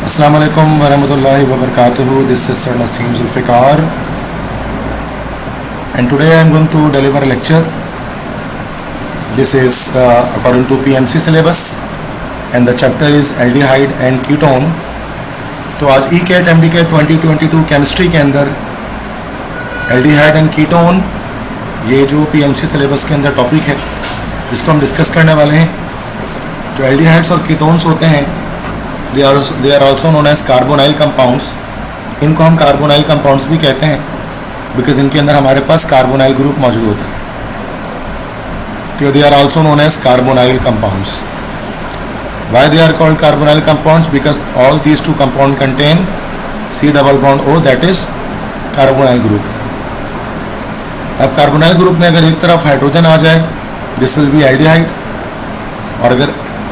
Assalamu alaikum warahmatullahi wabarakatuh. This is Sir Naseem Zulfikar, and today I am going to deliver a lecture. This is according to PMC syllabus, and the chapter is aldehyde and ketone. तो आज ECAT MDCAT 2022 chemistry के अंदर aldehyde and ketone, ये जो PMC syllabus के अंदर topic है जिसको हम डिस्कस करने वाले हैं. जो एल्डिहाइड्स और कीटोन्स होते हैं, they are also known as carbonyl compounds. इनको हम कार्बोनाइल कंपाउंड्स भी कहते हैं बिकॉज इनके अंदर हमारे पास कार्बोनाइल ग्रुप मौजूद होता है. तो they are also known as carbonyl compounds. Why they are called carbonyl compounds? Because all these two compounds contain C double bond O, that is carbonyl group. अब कार्बोनाइल ग्रुप में अगर एक तरफ hydrogen आ जाए, दिस विल बी एल्डिहाइड, और अगर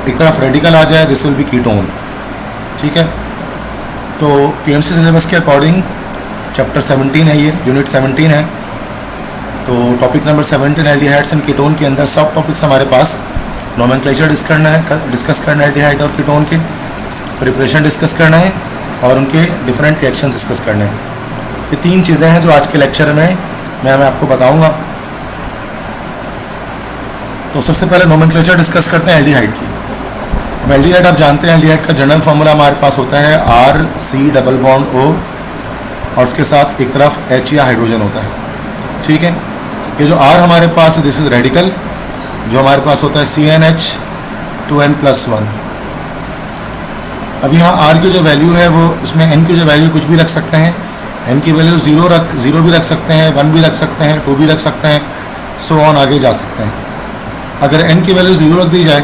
एक तरफ रेडिकल आ जाए, दिस विल बी कीटोन. ठीक है. तो PMC सिलेबस के अकॉर्डिंग चैप्टर 17 है, ये यूनिट 17 है. तो topic number 17 aldehydes and ketone के अंदर सब टॉपिक्स हमारे पास नोमेनक्लेचर डिस्कस करना है एल्डिहाइड और कीटोन के, प्रिपरेशन डिस्कस करना है और उनके डिफरेंट रिएक्शंस डिस्कस करने हैं. ये तीन चीज़ें हैं जो आज के लेक्चर में मैं आपको बताऊंगा. तो सबसे पहले नोमेनक्लेचर डिस्कस करते हैं एल्डिहाइड की. अब एल्डिहाइड आप जानते हैं, एल्डिहाइड का जनरल फार्मूला हमारे पास होता है RC डबल बॉन्ड O, और उसके साथ एक तरफ H या हाइड्रोजन होता है. ठीक है. ये जो R हमारे पास है, दिस इज रेडिकल, जो हमारे पास होता है CnH2n+1. अब यहाँ R की जो वैल्यू है वो, उसमें N की जो वैल्यू कुछ भी रख सकते हैं. N की वैल्यू ज़ीरो भी रख सकते हैं, 1 भी रख सकते हैं, 2 भी रख सकते हैं, सो ऑन आगे जा सकते हैं. अगर N की वैल्यू 0 रख दी जाए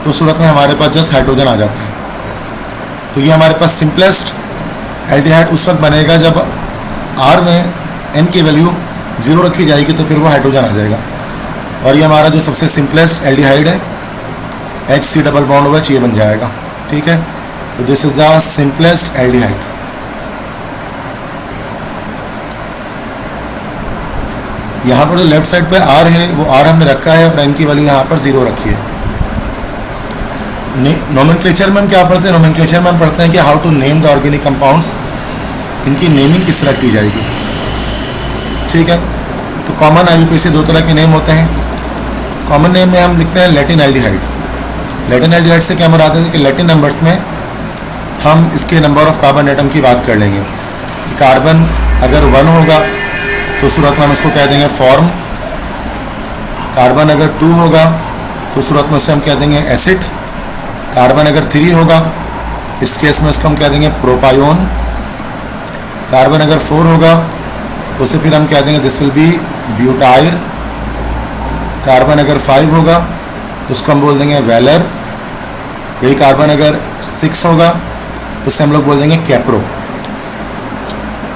तो सूरत में हमारे पास जस्ट हाइड्रोजन आ जाता है. तो ये हमारे पास सिंपलेस्ट एल्डिहाइड उस वक्त बनेगा जब R में N की वैल्यू 0 रखी जाएगी, तो फिर वो हाइड्रोजन आ जाएगा. और ये हमारा जो सबसे सिंपलेस्ट एल्डिहाइड है, HC डबल बॉन्ड OH, ये बन जाएगा. ठीक है. तो this is the simplest aldehyde. यहाँ पर जो लेफ्ट साइड पे R है, वो R हमने रखा है और N की वैल्यू यहाँ पर 0 रखी है. नोमेनक्लेचर में हम क्या पढ़ते हैं? नोमेनक्लेचर में हम पढ़ते हैं कि how to name the organic compounds, इनकी नेमिंग किस तरह की जाएगी. ठीक है. तो कॉमन IUPAC 2 तरह के नेम होते हैं. कॉमन नेम में हम लिखते हैं लैटिन एल्डिहाइड. लैटिन एल्डिहाइड से क्या मराद है कि लैटिन नंबर्स में हम इसके नंबर ऑफ कार्बन एटम की बात कर लेंगे. कार्बन अगर 1 होगा तो सूरत में हम उसको कह देंगे फॉर्म. कार्बन अगर 2 होगा तो सूरत में उससे हम कह देंगे एसिड. कार्बन अगर 3 होगा, इस केस में उसको हम कह देंगे प्रोपायोन. कार्बन अगर 4 होगा तो उसे फिर हम कह देंगे this will B butyl. Carbon अगर 5 होगा तो उसको हम बोल देंगे वेलर. यही कार्बन अगर 6 होगा तो उसे हम लोग बोल देंगे कैप्रो.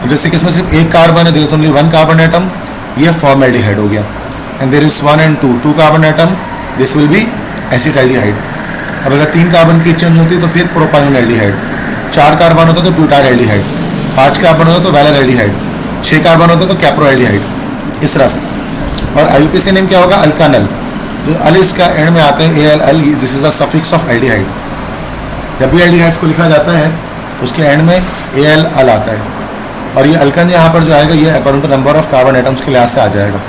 अब जैसे कि इसमें सिर्फ एक कार्बन है, there is only 1 carbon atom, ये फॉर्मल्डिहाइड हो गया. And there is 1 and 2 carbon atom, this will be acid aldehyde. अब अगर 3 कार्बन की चेंज होती तो फिर प्रोपायोन एल्डिहाइड. 4 कार्बन होता तो ब्यूटाइल एल्डिहाइड. 5 कार्बन होता तो वेलर एल्डिहाइड. 6 कार्बन होता तो कैप्रो एल्डिहाइड. इस तरह से. और IUPAC नेम क्या होगा? अल्कानल. जो अल इसका एंड में आते हैं, AL, this is the suffix of aldehyde. जब भी एल्डिहाइड्स को लिखा जाता है उसके एंड में AL अल आता है. और ये अल्कन यहाँ पर जो आएगा, ये according to number of carbon atoms के लिहाज से आ जाएगा.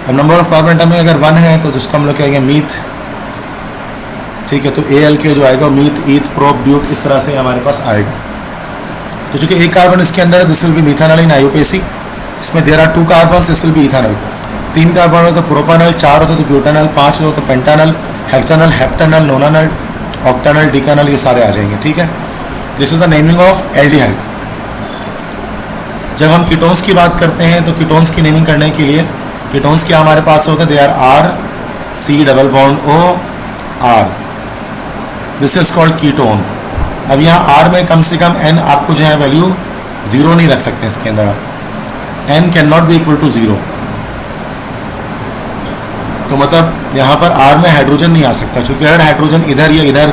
अब नंबर ऑफ कार्बन एटम में अगर 1 है तो जिसको हम लोग कहेंगे मीथ. ठीक है. तो AL के जो आएगा मीथ, ईथ, प्रोप, ब्यूट, इस तरह से हमारे पास आएगा. तो चूंकि एक कार्बन इसके अंदर है, this will be methanal in IUPAC. इसमें there are 2 carbon, this will be ethanal. 3 carbon हो तो प्रोपानल, 4 हो तो ब्यूटानल, 5 हो तो पेंटानल, हेक्सानल, हेप्टानल, नोनानल, ऑक्टानल, डिकानल, ये सारे आ जाएंगे. ठीक है. This is the naming of aldehyde. जब हम कीटोन्स की बात करते हैं तो कीटोन्स की नेमिंग करने के लिए कीटोन्स क्या हमारे पास होते हैं? They are RC double bond O R. This is called ketone. अब यहाँ R में कम से कम N आपको जो है वैल्यू 0 नहीं रख सकते. इसके अंदर N can not be equal to 0. तो मतलब यहाँ पर R में हाइड्रोजन नहीं आ सकता, क्योंकि अगर हाइड्रोजन इधर या इधर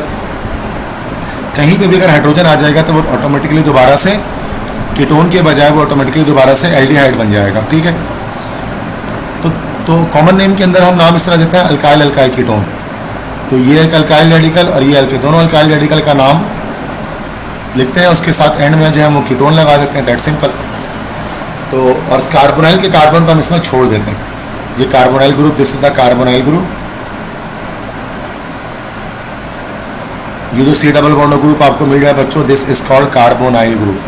कहीं पे भी अगर हाइड्रोजन आ जाएगा तो वो ऑटोमेटिकली दोबारा से कीटोन के बजाय वो ऑटोमेटिकली दोबारा से एल्डिहाइड बन जाएगा. ठीक है. तो कॉमन नेम के अंदर हम नाम इस तरह देते हैं अल्काइल अल्काइल कीटोन. तो ये एक अल्काइल रेडिकल और ये दोनों अल्काइल रेडिकल का नाम लिखते हैं, उसके साथ एंड में जो है वो कीटोन लगा देते हैं, दैट सिंपल। तो और कार्बोनाइल के कार्बन को हम इसमें छोड़ देते हैं। ये carbonyl group, this is the carbonyl group. ये जो सी डबल बॉन्ड ग्रुप आपको मिल जाए बच्चों, this is called carbonyl group.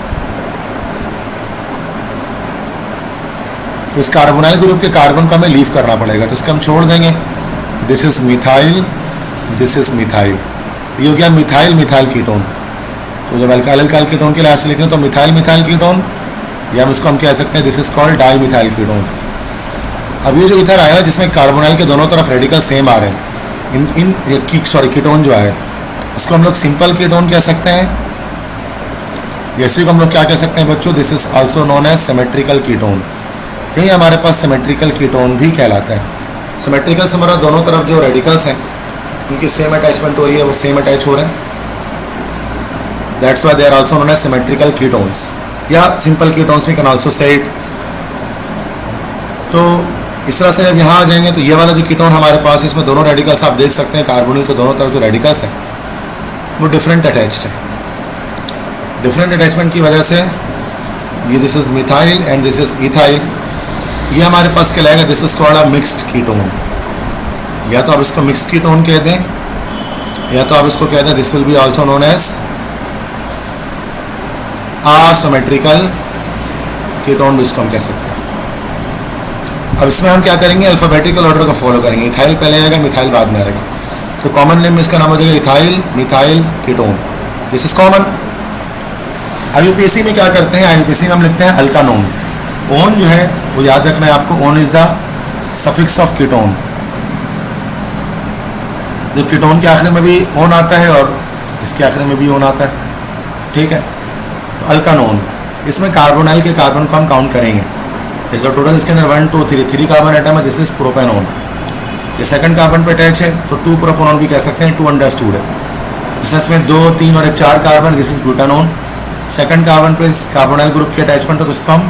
तो इस कार्बोनाइल ग्रुप के कार्बन को हमें लीव करना पड़ेगा, तो इसको हम छोड़ देंगे। This is methyl, this is methyl. ये हो गया मिथाइल मिथाइल कीटोन। तो जब अल्काइल अल्काइल कीटोन के लिहाज से लिखें तो मिथाइल मिथाइल कीटोन, या हम इसको हम कह सकते हैं this is called di methyl ketone. अब ये जो इधर आया ना, जिसमें कार्बोनाइल के दोनों तरफ रेडिकल सेम आ रहे हैं, इन कीटोन जो है, इसको हम लोग सिंपल कीटोन कह सकते हैं। जैसे को हम लोग क्या कह सकते हैं बच्चों, this is also known as symmetrical ketone. यही हमारे पास सिमेट्रिकल कीटोन भी कहलाता है। सिमेट्रिकल से हमारा दोनों तरफ जो रेडिकल्स हैं उनकी सेम अटैचमेंट हो रही है, वो सेम अटैच हो रहे हैं, that's why they are also known as symmetrical ketones, या simple ketones we can also say it. तो इस तरह से जब यहाँ आ जाएंगे तो ये वाला जो कीटोन हमारे पास है, इसमें दोनों रेडिकल्स आप देख सकते हैं, कार्बोनिल के दोनों तरफ जो रेडिकल्स हैं वो डिफरेंट अटैच्ड है। डिफरेंट अटैचमेंट की वजह से ये this is methyl and this is ethyl, ये हमारे पास कहलाएगा this is called a mixed ketone. या तो आप इसको मिक्स्ड कीटोन कह दें, या तो आप इसको कह दें this will be also known as asymmetrical ketone भी इसको हम कह सकते हैं। अब इसमें हम क्या करेंगे, अल्फाबेटिकल ऑर्डर को फॉलो करेंगे। इथाइल पहले आएगा, मिथाइल बाद में आएगा। तो कॉमन नेम में इसका नाम हो जाएगा ethyl methyl ketone, this is common. IUPAC में क्या करते हैं, आईयूपीएसी में हम लिखते हैं अल्कानोन। ओन जो है वो याद रखना है आपको, own is the suffix of ketone. जो कीटोन के आखिर में भी ओन आता है और इसके आखिर में भी ओन आता है, ठीक है। तो अल्कानोन, इसमें कार्बोनाइल के कार्बन को हम काउंट करेंगे। जैसे टोटल इसके अंदर 1 2 3 कार्बन एटम है, दिस इज प्रोपेनोन। ये सेकंड कार्बन पे अटैच है तो 2 प्रोपेनोन भी कह सकते हैं, 2 अंडरस्टूड है। इसमें 2 3 और 1 4 carbon, this is butanone. Second carbon पे इस कार्बोनाइल ग्रुप की अटैचमेंट है तो उसको हम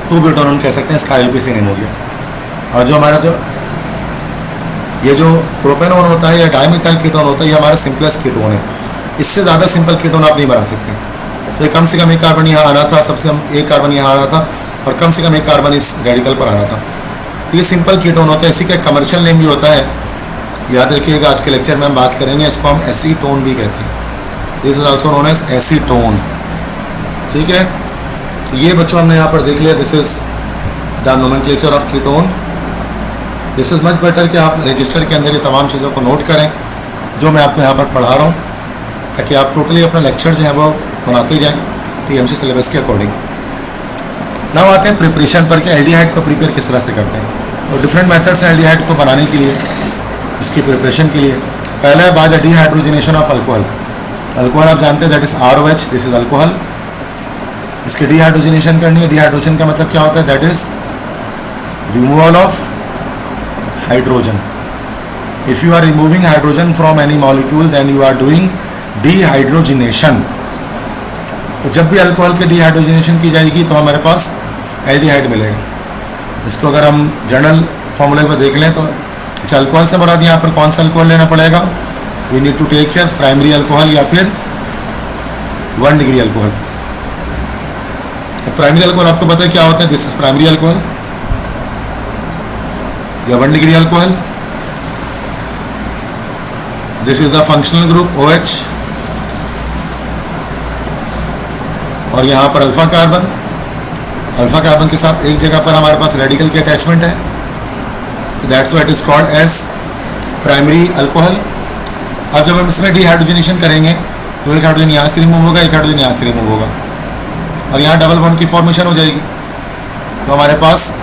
2 ब्यूटानोन कह सकते हैं, इसका आईयूपीएसी नेम हो गया। और जो हमारा जो ये जो प्रोपेनोन होता है या डाइमिथाइल कीटोन होता है, ये हमारा सिंपलेस्ट कीटोन है। इससे ज़्यादा सिंपल कीटोन आप नहीं बना सकते। तो ये कम से कम 1 कार्बन यहाँ आना था, सबसे कम 1 कार्बन यहाँ आना था, और कम से कम 1 कार्बन इस रेडिकल पर आना था। तो ये सिंपल कीटोन होता है। इसी का कमर्शियल नेम भी होता है, याद रखिएगा, आज के लेक्चर में हम बात करेंगे। इसको हम एसीटोन भी कहते हैं, this is also known as acetone, ठीक है। ये बच्चों हमने यहाँ पर देख लिया, this is the nomenclature of ketone. This is much better कि आप रजिस्टर के अंदर ये तमाम चीज़ों को नोट करें जो मैं आपको यहाँ पर पढ़ा रहा हूँ, ताकि आप टोटली अपना लेक्चर जो है वो बनाते जाएँ टीएमसी सिलेबस के अकॉर्डिंग। नाउ आते हैं प्रिपरेशन पर कि एल्डिहाइड को प्रिपेयर किस तरह से करते हैं। तो डिफरेंट मेथड्स हैं एल्डिहाइड को बनाने के लिए, इसकी प्रिपरेशन के लिए। पहला है by the dehydrogenation of alcohol. Alcohol आप जानते हैं that is ROH, this is alcohol. इसकी डीहाइड्रोजनेशन करनी है। डीहाइड्रोजन का मतलब क्या होता है, that is removal of hydrogen. If you are removing hydrogen from any molecule then you are doing dehydrogenation. तो जब भी अल्कोहल के डीहाइड्रोजनेशन की जाएगी तो हमारे पास एल्डिहाइड मिलेगा। इसको अगर हम जनरल फॉर्मूले पर देख लें तो अल्कोहल से मुराद यहाँ पर कौन सा अल्कोहल लेना पड़ेगा, we need to take care primary alcohol या फिर 1 डिग्री अल्कोहल। प्राइमरी अल्कोहल आपको पता है क्या होता है, दिस इज प्राइमरी अल्कोहल या 1 degree alcohol. This is the functional group OH, और यहाँ पर अल्फा कार्बन। अल्फा कार्बन के साथ एक जगह पर हमारे पास रेडिकल की अटैचमेंट है, that's why it is called as primary alcohol. अब जब हम इसमें डीहाइड्रोजनेशन करेंगे तो एक हाइड्रोजन यहाँ से रिमूव होगा, एक हाइड्रोजन यहाँ से रिमूव होगा, और यहाँ डबल बॉन्ड की फॉर्मेशन हो जाएगी। तो हमारे पास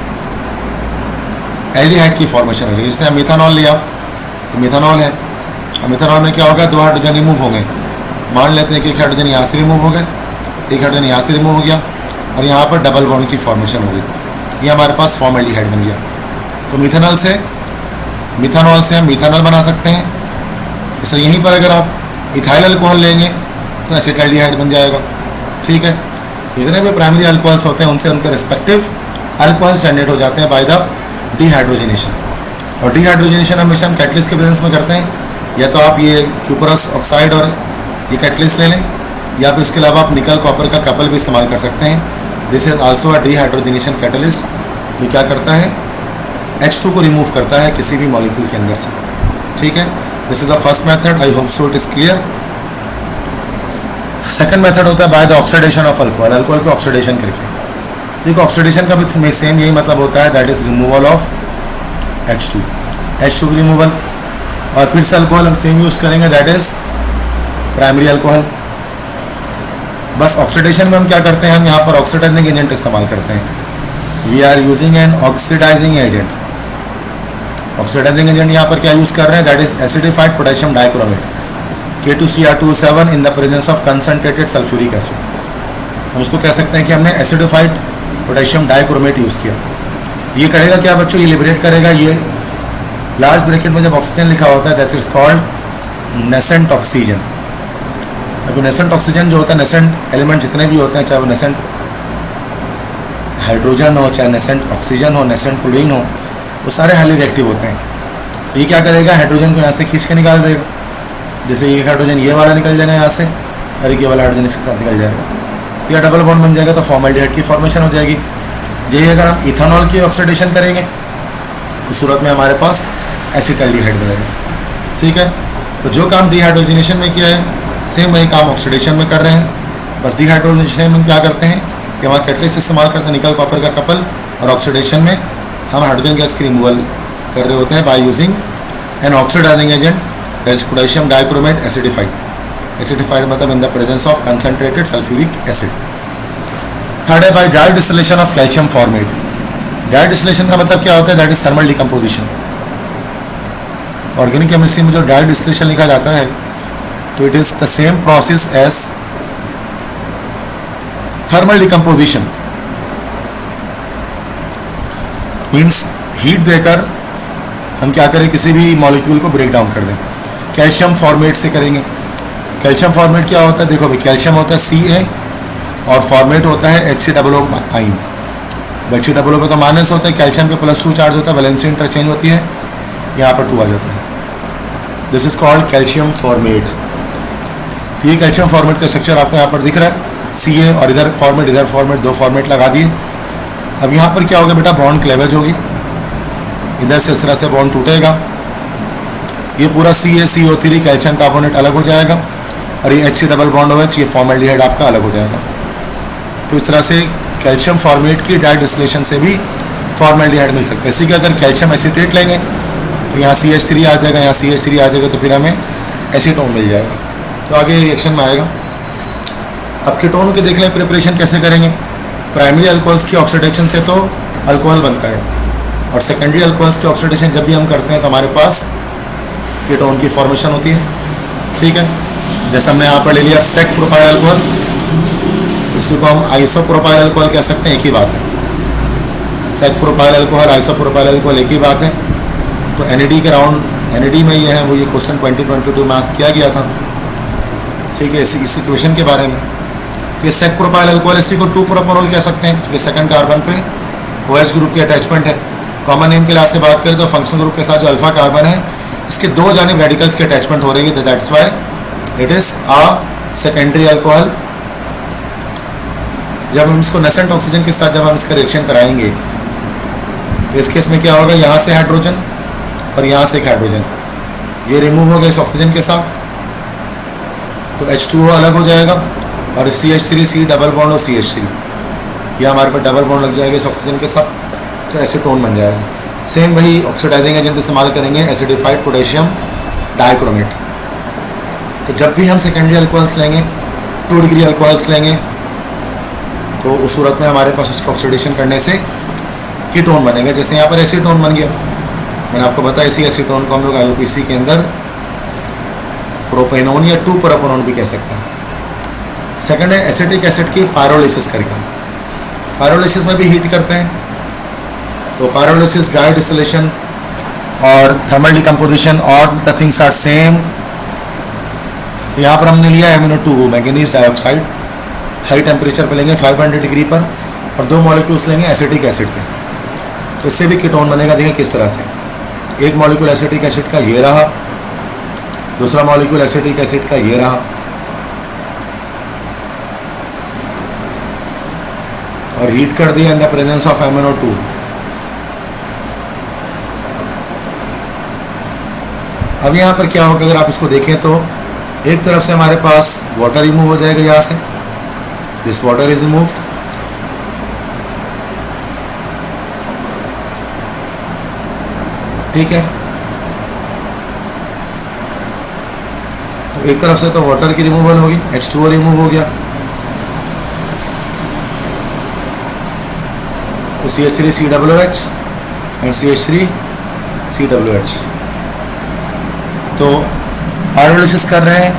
एल्डिहाइड की फॉर्मेशन हो गई। जैसे हम मिथानॉल लिया तो मिथानॉल है, और मिथानॉल में क्या होगा, 2 हाइड्रोजन रिमूव होंगे। मान लेते हैं कि एक हाइड्रोजन यहाँ से रिमूव हो गए, एक हाइड्रोजन यहाँ से रिमूव हो गया, और यहाँ पर डबल बॉन्ड की फॉर्मेशन हो गई। ये हमारे पास फॉर्मेल्डिहाइड बन गया। तो मिथानॉल से हम मिथानॉल बना सकते हैं। जैसे यहीं पर अगर आप इथाइल अल्कोहल लेंगे तो एसिटाल्डिहाइड बन जाएगा, ठीक है। जितने भी प्राइमरी अल्कोहल्स होते हैं उनसे उनके रिस्पेक्टिव अल्कोहल जनरेट हो जाते हैं बाय द डीहाइड्रोजनेशन। और डीहाइड्रोजनेशन हमेशा हम कैटलिस्ट के प्रेजेंस में करते हैं। या तो आप ये क्यूपरस ऑक्साइड और ये कैटलिस्ट ले लें, या फिर इसके अलावा आप निकल कॉपर का कपल भी इस्तेमाल कर सकते हैं। This is also a dehydrogenation catalyst. ये क्या करता है, H2 को रिमूव करता है किसी भी मॉलिक्यूल के अंदर से। ठीक है, this is the first method. I hope so it is clear. Second method होता है by the oxidation of alcohol, alcohol को ऑक्सीडेशन करके। देखो ऑक्सीडेशन का भी सेम यही मतलब होता है, that is removal of H2 की रिमूवल। और फिर से अल्कोहल हम सेम यूज़ करेंगे, दैट इज प्राइमरी अल्कोहल। बस ऑक्सीडेशन में हम क्या करते हैं, हम यहाँ पर ऑक्सीडाइजिंग एजेंट इस्तेमाल करते हैं। We are using an oxidising agent. Oxidizing agent यहाँ पर क्या यूज़ कर रहे हैं, that is acidified potassium dichromate K2Cr2O7 in the presence of concentrated sulphuric acid. हम उसको कह सकते हैं कि हमने एसिडिफाइड पोटेशियम डाइक्रोमेट यूज़ किया। ये करेगा क्या बच्चों, ये लिबरेट करेगा। ये लार्ज ब्रैकेट में जब ऑक्सीजन लिखा होता है that is called nascent oxygen. अब नेसेंट ऑक्सीजन जो होता है, नेसेंट एलिमेंट जितने भी होते हैं, चाहे वो नेसेंट हाइड्रोजन हो, चाहे नेसेंट ऑक्सीजन हो, नेसेंट क्लोरीन हो, वो सारे हाईली रिएक्टिव होते हैं। ये क्या करेगा, हाइड्रोजन को यहाँ से खींच के निकाल देगा। जैसे ये हाइड्रोजन ये वाला निकल जाएगा यहाँ से, और ये वाला हाइड्रोजन इसके साथ निकल जाएगा। या डबल बॉन्ड बन जाएगा तो फॉर्मल्डिहाइड की फॉर्मेशन हो जाएगी। यही अगर हम इथेनॉल की ऑक्सीडेशन करेंगे उस सूरत में हमारे पास एसिटाल्डिहाइड बनेगा। ठीक है, तो जो काम डिहाइड्रोजनेशन में किया है सेम वही काम ऑक्सीडेशन में कर रहे हैं। बस डिहाइड्रोजनेशन में क्या करते हैं कि वहाँ कैटलिस्ट इस्तेमाल करते हैं, निकल कॉपर का कपल, और ऑक्सीडेशन में हम हाइड्रोजन गैस की रिमूवल कर रहे होते हैं by using an oxidising agent that is potassium dichromate acidified. Acidified मतलब in the presence of concentrated sulphuric acid. Third है by dry distillation of calcium formate. Dry distillation का मतलब क्या होता है, that is thermal decomposition. Organic chemistry में जो dry distillation लिखा जाता है तो it is the same process as thermal decomposition. Means heat देकर हम क्या करें, किसी भी मॉलिक्यूल को ब्रेक डाउन कर दें। कैल्शियम फॉर्मेट से करेंगे। कैल्शियम फॉर्मेट क्या होता है, देखो भाई कैल्शियम होता है Ca और फॉर्मेट होता है HCOO आइन। HCOO में तो माइनस होता है, कैल्शियम पे +2 चार्ज होता है, वैलेंसी इंटरचेंज होती है, यहाँ पर 2 आ जाता है। This is called calcium formate. ये कैल्शियम फॉर्मेट का स्ट्रक्चर आपको यहाँ पर दिख रहा है, Ca और इधर फॉर्मेट, 2 फॉर्मेट लगा दिए। अब यहाँ पर क्या होगा बेटा, बॉन्ड क्लेवेज होगी, इधर से इस तरह से बॉन्ड टूटेगा। ये पूरा CaCO3 कैल्शियम कार्बोनेट अलग हो जाएगा, और ये H डबल बॉन्ड OH, ये फॉर्मल्डिहाइड आपका अलग हो जाएगा। तो इस तरह से कैल्शियम फॉर्मेट की ड्राई डिस्टिलेशन से भी फॉर्मल्डिहाइड मिल सकता है। इसी के अगर कैल्शियम एसीटेट लेंगे तो यहाँ CH3 आ जाएगा, यहाँ CH3 आ जाएगा, तो फिर हमें एसीटोन मिल जाएगा। तो आगे रिएक्शन में आएगा। अब कीटोन के देख लें प्रिपरेशन कैसे करेंगे। प्राइमरी अल्कोहल्स की ऑक्सीडेशन से तो अल्कोहल बनता है, और सेकेंडरी अल्कोहल्स की ऑक्सीडेशन जब भी हम करते हैं तो हमारे पास कीटोन की फॉर्मेशन होती है। ठीक है, जैसे हमने यहाँ पर ले लिया सेक प्रोपाइल अल्कोहल, इसी को हम आइसोप्रोपाइल अल्कोहल कह सकते हैं, एक ही बात है। सेक प्रोपाइल अल्कोहल, आइसोप्रोपाइल अल्कोहल एक ही बात है। तो NAD के राउंड, NAD में ये है वो, ये क्वेश्चन 2022 में आस्क किया गया था। ठीक है, इसी क्वेश्चन के बारे में। तो ये सेक प्रोपाइल अल्कोहल, इसी को 2-प्रोपेनॉल कह सकते हैं, क्योंकि सेकंड कार्बन पे OH ग्रुप की अटैचमेंट है। कॉमन नेम के लिहाज से बात करें तो फंक्शनल ग्रुप के साथ जो अल्फा कार्बन है इसके 2 जानिब रेडिकल्स की अटैचमेंट हो रही है, that's why it is a secondary alcohol. जब हम इसको नेसेंट ऑक्सीजन के साथ जब हम इसका रिएक्शन कराएंगे तो इस केस में क्या होगा, यहाँ से हाइड्रोजन और यहाँ से एक हाइड्रोजन, ये रिमूव हो गया इस ऑक्सीजन के साथ, तो H2O अलग हो जाएगा, और CH3 C डबल बॉन्ड और CH3 यह हमारे पास डबल बॉन्ड लग जाएगा इस ऑक्सीजन के साथ, तो एसीटोन बन जाएगा। सेम वही ऑक्सीडाइजिंग एजेंट इस्तेमाल करेंगे, एसिडिफाइड पोटेशियम डाइक्रोमेट। तो जब भी हम सेकेंडरी अल्कोहल्स लेंगे, 2 डिग्री अल्कोहल्स लेंगे, तो उस सूरत में हमारे पास उसको ऑक्सीडेशन करने से कीटोन बनेगा। जैसे यहाँ पर एसीटोन बन गया, मैंने आपको बताया, इसी एसीटोन को हम लोग IUPAC के अंदर प्रोपेनोन या 2-प्रोपेनॉन भी कह सकते हैं। सेकंड है एसिटिक एसिड की पायरोलिसिस करके। पायरोलिसिस में भी हीट करते हैं, तो पायरोलिसिस, ड्राई डिस्टिलेशन और थर्मल डिकम्पोजिशन, और द थिंग्स आर सेम। तो यहाँ पर हमने लिया MnO2 manganese dioxide, high temperature पे लेंगे 500 डिग्री पर, और 2 मॉलिक्यूल्स लेंगे एसिटिक एसिड के, तो इससे भी कीटोन बनेगा। देखें किस तरह से, एक मॉलिक्यूल एसिटिक एसिड का ये रहा, दूसरा मॉलिक्यूल एसिटिक एसिड का ये रहा, और हीट कर दिया इन द प्रेजेंस ऑफ MnO2। अब यहाँ पर क्या होगा, अगर आप इसको देखें तो एक तरफ से हमारे पास वाटर रिमूव हो जाएगा, यहाँ से दिस वाटर इज रिमूव्ड, ठीक है। तो एक तरफ से तो वाटर की रिमूवल होगी, H2O रिमूव हो गया, तो CH3COOH एंड CH3COOH। तो हाइड्रोलिसिस कर रहे हैं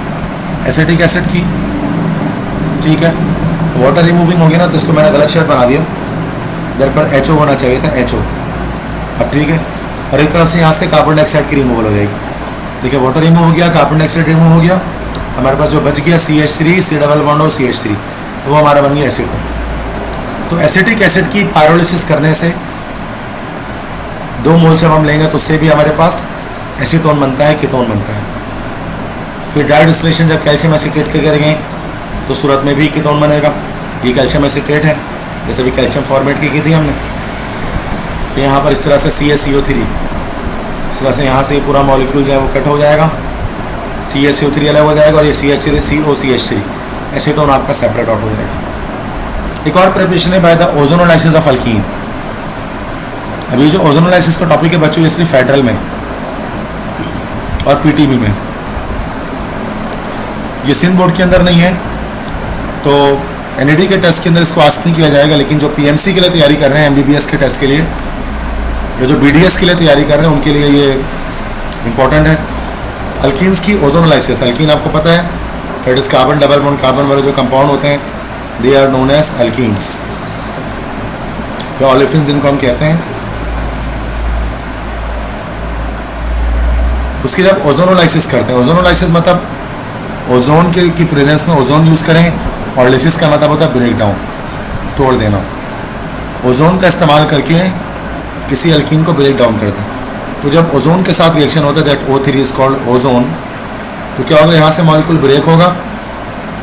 एसिटिक एसिड की, ठीक है। वाटर रिमूविंग हो गया ना, तो इसको मैंने गलत शेप बना दिया, इधर पर HO होना चाहिए था, HO। अब ठीक है, और एक तरफ से यहाँ से कार्बन डाइऑक्साइड की रिमूवल हो जाएगी, ठीक है। वाटर रिमूव हो गया, कार्बन डाइऑक्साइड रिमूव हो गया, हमारे पास जो बच गया CH3 C डबल बॉन्ड और CH3, तो वो हमारा बन गया एसिटोन। तो एसिटिक एसिड की पायरोलिसिस करने से 2 मोल से हम लेंगे तो उससे भी हमारे पास एसीटोन बनता है, कीटोन बनता है। फिर डाई डिस्टिलेशन जब कैल्शियम एसीटेट के करेंगे तो सूरत में भी कीटोन बनेगा, ये कैल्शियम एसीटेट है, जैसे भी कैल्शियम फॉर्मेट की थी हमने। तो यहाँ पर इस तरह से CaCO3, इस तरह से यहाँ से पूरा मॉलिक्यूल जो है वो कट हो जाएगा, CaCO3 अलग हो जाएगा और ये CH3COCH3 एसीटोन आपका सेपरेट आउट हो जाएगा। एक और प्रिपरेशन है by the ozonolysis of alkyne. अभी जो ओजोनोलाइसिस का टॉपिक है बच्चों, ये सिर्फ फेडरल में और PTB में, ये सिंध बोर्ड के अंदर नहीं है, तो NAD के टेस्ट के अंदर इसको आस्क नहीं किया जाएगा, लेकिन जो PMC के लिए तैयारी कर रहे हैं, MBBS के टेस्ट के लिए, या जो BDS के लिए तैयारी कर रहे हैं, उनके लिए ये इम्पोर्टेंट है। अल्कीन्स की ओजोनोलाइसिस, अल्कीन आपको पता है that is carbon double bond carbon वाले जो कंपाउंड होते हैं, they are known as alkenes, या ओलेफिन्स जिनको हम कहते हैं। उसकी जब ओजोनोलाइसिस करते हैं, ओजोनोलाइसिस मतलब ओजोन की प्रेजेंस में ओजोन यूज़ करें, और लिसिस का मतलब होता है ब्रेक डाउन, तोड़ देना। ओजोन का इस्तेमाल करके किसी अल्कीन को ब्रेक डाउन कर दें, तो जब ओजोन के साथ रिएक्शन होता है that O3 is called ozone, तो क्या होगा, यहाँ से मॉलिक्यूल ब्रेक होगा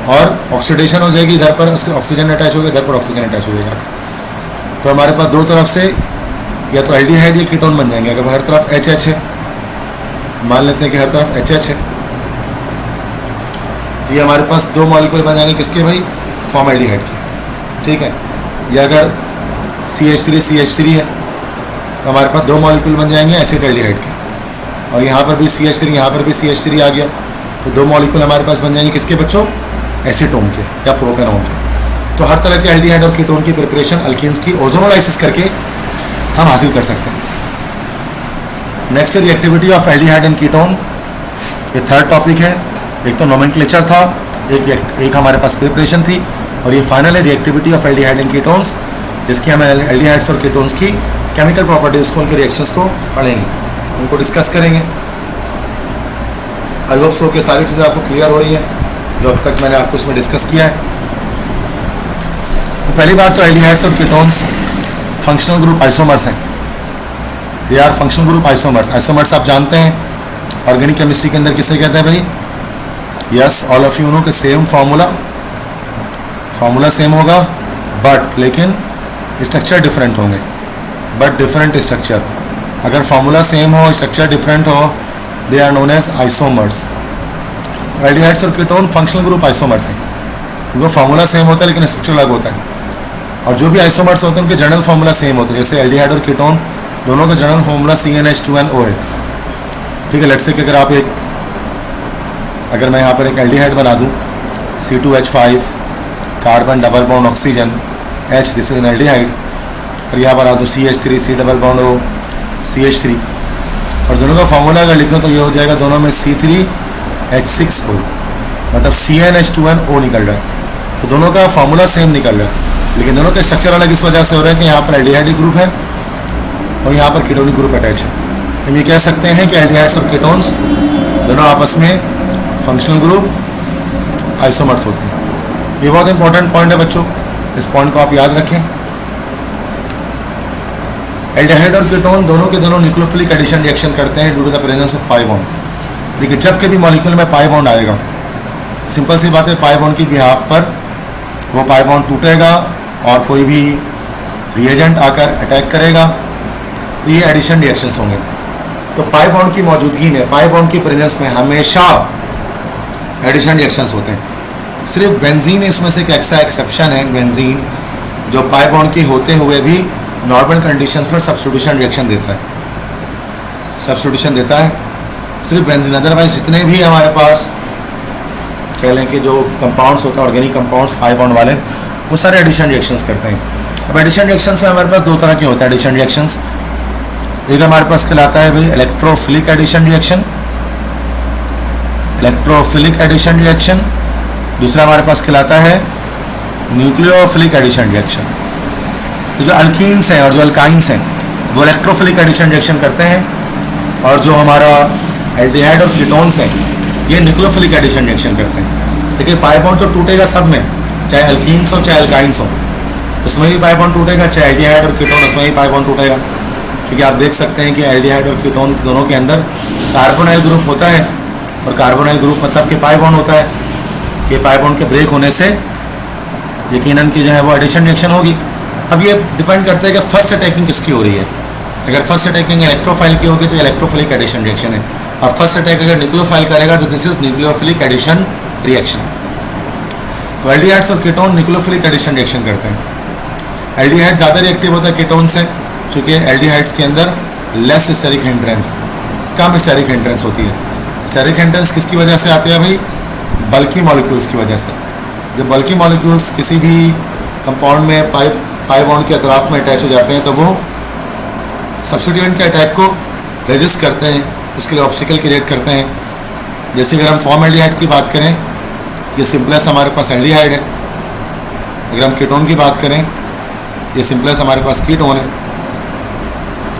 और ऑक्सीडेशन हो जाएगी, इधर पर उसके ऑक्सीजन अटैच होगा, इधर पर ऑक्सीजन अटैच हो जाएगा। तो हमारे पास दो तरफ से या तो एल्डिहाइड या कीटोन बन जाएंगे। अगर हर तरफ HH है, मान लेते हैं कि हर तरफ HH है, तो ये हमारे पास 2 मॉलिक्यूल बन जाएंगे किसके भाई, फॉर्मल्डिहाइड के, ठीक है। या अगर CH3CH3 है तो हमारे पास 2 मॉलिक्यूल बन जाएंगे एसिटाल्डिहाइड के, और यहाँ पर भी CH3, यहाँ पर भी CH3 आ गया, तो 2 मॉलिक्यूल हमारे पास बन जाएंगे किसके बच्चों, एसीटोन के या प्रोपेनोन के। तो हर तरह के एल्डिहाइड और कीटोन की प्रिपरेशन अल्कीन्स की ओजोनोलाइसिस करके हम हासिल कर सकते हैं। Next reactivity of aldehyde and ketone, ये थर्ड टॉपिक है। एक तो नोमेनक्लेचर था, एक हमारे पास प्रिपरेशन थी, और ये फाइनल है reactivity of aldehyde and ketones, जिसकी हम एल्डिहाइड्स और कीटोन्स की केमिकल प्रॉपर्टीज को, उनके रिएक्शंस को पढ़ेंगे, उनको डिस्कस करेंगे। आई होप सो कि सारी चीज़ें आपको क्लियर हो रही हैं जो अब तक मैंने आपको इसमें डिस्कस किया है। तो पहली बात तो एल्डिहाइड्स और कीटोन्स फंक्शनल ग्रुप आइसोमर्स हैं, they are functional group isomers. Isomers आप जानते हैं ऑर्गेनिक केमिस्ट्री के अंदर किसे कहते हैं भाई, yes all of you know कि सेम फार्मूला सेम होगा, बट लेकिन स्ट्रक्चर डिफरेंट होंगे, बट डिफरेंट स्ट्रक्चर। अगर फार्मूला सेम हो, स्ट्रक्चर डिफरेंट हो, they are known as isomers. Aldehydes और कीटोन फंक्शनल ग्रुप आइसोमर्स हैं, वो फार्मूला सेम होता है लेकिन स्ट्रक्चर अलग होता है। और जो भी आइसोमर्स होते हैं उनके जनरल फार्मूला सेम होते हैं, जैसे एल्डिहाइड और कीटोन दोनों का जनरल फार्मूला CnH2nO है, ठीक है। लेट्स से कि अगर मैं यहाँ पर एक एल्डिहाइड बना दूँ C2H5 carbon double bond oxygen H, this is an aldehyde, और यहाँ पर आ दूँ CH3 C double bond O CH3, और दोनों का फार्मूला अगर लिखो तो ये हो जाएगा दोनों में C3H6O, मतलब CnH2nO निकल रहा है। तो दोनों का फार्मूला सेम निकल रहा है, लेकिन दोनों के स्ट्रक्चर अलग इस वजह से हो रहा है कि यहाँ पर एल्डिहाइड ग्रुप है और यहाँ पर कीटोनिक ग्रुप अटैच है। हम ये कह सकते हैं कि एल्डिहाइड्स और कीटोन्स दोनों आपस में फंक्शनल ग्रुप आइसोमर्स होते हैं। ये बहुत इंपॉर्टेंट पॉइंट है बच्चों, इस पॉइंट को आप याद रखें। एल्डिहाइड और कीटोन दोनों के दोनों न्यूक्लियोफिलिक एडिशन रिएक्शन करते हैं due to the presence of pi bond. देखिए जब कभी मॉलिक्यूल में पाई बॉन्ड आएगा, सिंपल सी बात है, पाई बॉन्ड की बिहाफ पर वो पाई बॉन्ड टूटेगा और कोई भी रिएजेंट आकर अटैक करेगा, तो ये एडिशन रिएक्शंस होंगे। तो पाई बॉन्ड की मौजूदगी में, पाई बॉन्ड की प्रेजेंस में हमेशा एडिशन रिएक्शंस होते हैं। सिर्फ बेंजीन इसमें से एक एक्स्ट्रा एक्सेप्शन है, बेंजीन जो पाई बॉन्ड के होते हुए भी नॉर्मल कंडीशंस पर सब्स्टिट्यूशन रिएक्शन देता है, सब्स्टिट्यूशन देता है सिर्फ बेंजीन। अदरवाइज जितने भी हमारे पास कह लें कि जो कंपाउंड्स होते हैं, ऑर्गेनिक कंपाउंड्स पाई बॉन्ड वाले, वो सारे एडिशन रिएक्शंस करते हैं। अब एडिशन रिएक्शंस में हमारे पास दो तरह के होते हैं एडिशन रिएक्शंस। एक हमारे पास कहलाता है भाई electrophilic addition reaction, electrophilic addition reaction. दूसरा हमारे पास कहलाता है न्यूक्लियोफिलिक एडिशन रिएक्शन। तो जो अल्कीन्स हैं और जो अल्काइंस हैं वो इलेक्ट्रोफिलिक एडिशन रिएक्शन करते हैं, और जो हमारा एल्डिहाइड और कीटोन्स हैं ये न्यूक्लियोफिलिक एडिशन रिएक्शन करते हैं। देखिए पाई बॉन्ड तो टूटेगा सब में, चाहे अल्कीन्स हो चाहे अल्काइंस हो, उसमें भी पाई बॉन्ड टूटेगा, चाहे एल्डिहाइड और कीटोन उसमें भी पाई बॉन्ड टूटेगा। क्योंकि आप देख सकते हैं कि एल्डिहाइड और कीटोन दोनों के अंदर कार्बोनाइल ग्रुप होता है, और कार्बोनाइल ग्रुप मतलब कि पाई बॉन्ड होता है। ये पाई बॉन्ड के ब्रेक होने से यकीनन कि जो है वो एडिशन रिएक्शन होगी। अब ये डिपेंड करता है कि फर्स्ट अटैकिंग किसकी हो रही है। अगर फर्स्ट अटैकिंग इलेक्ट्रोफाइल की होगी तो इलेक्ट्रोफिलिक एडिशन रिएक्शन है, और फर्स्ट अटैक अगर न्यूक्लियोफाइल करेगा तो this is nucleophilic addition reaction. तो एल्डिहाइड्स और कीटोन न्यूक्लियोफिलिक एडिशन रिएक्शन करते हैं। एल्डिहाइड ज़्यादा रिएक्टिव होता है कीटोन से, चूँकि एल्डिहाइड्स के अंदर लेस स्टेरिक हिंड्रेंस, कम स्टेरिक हिंड्रेंस होती है। स्टेरिक हिंड्रेंस किसकी वजह से आती है भाई? बल्की मॉलिक्यूल्स की वजह से। जब बल्की मॉलिक्यूल्स किसी भी कंपाउंड में पाई बॉन्ड के अतराफ में अटैच हो जाते हैं तो वो सब्स्टिट्यूएंट के अटैक को रेजिस्ट करते हैं, उसके लिए ऑब्स्टिकल क्रिएट करते हैं। जैसे अगर हम फॉर्मल्डिहाइड की बात करें, ये सिंपलेस्ट हमारे पास एल्डिहाइड है। अगर हम कीटोन की बात करें, ये सिंपलेस्ट हमारे पास कीटोन है,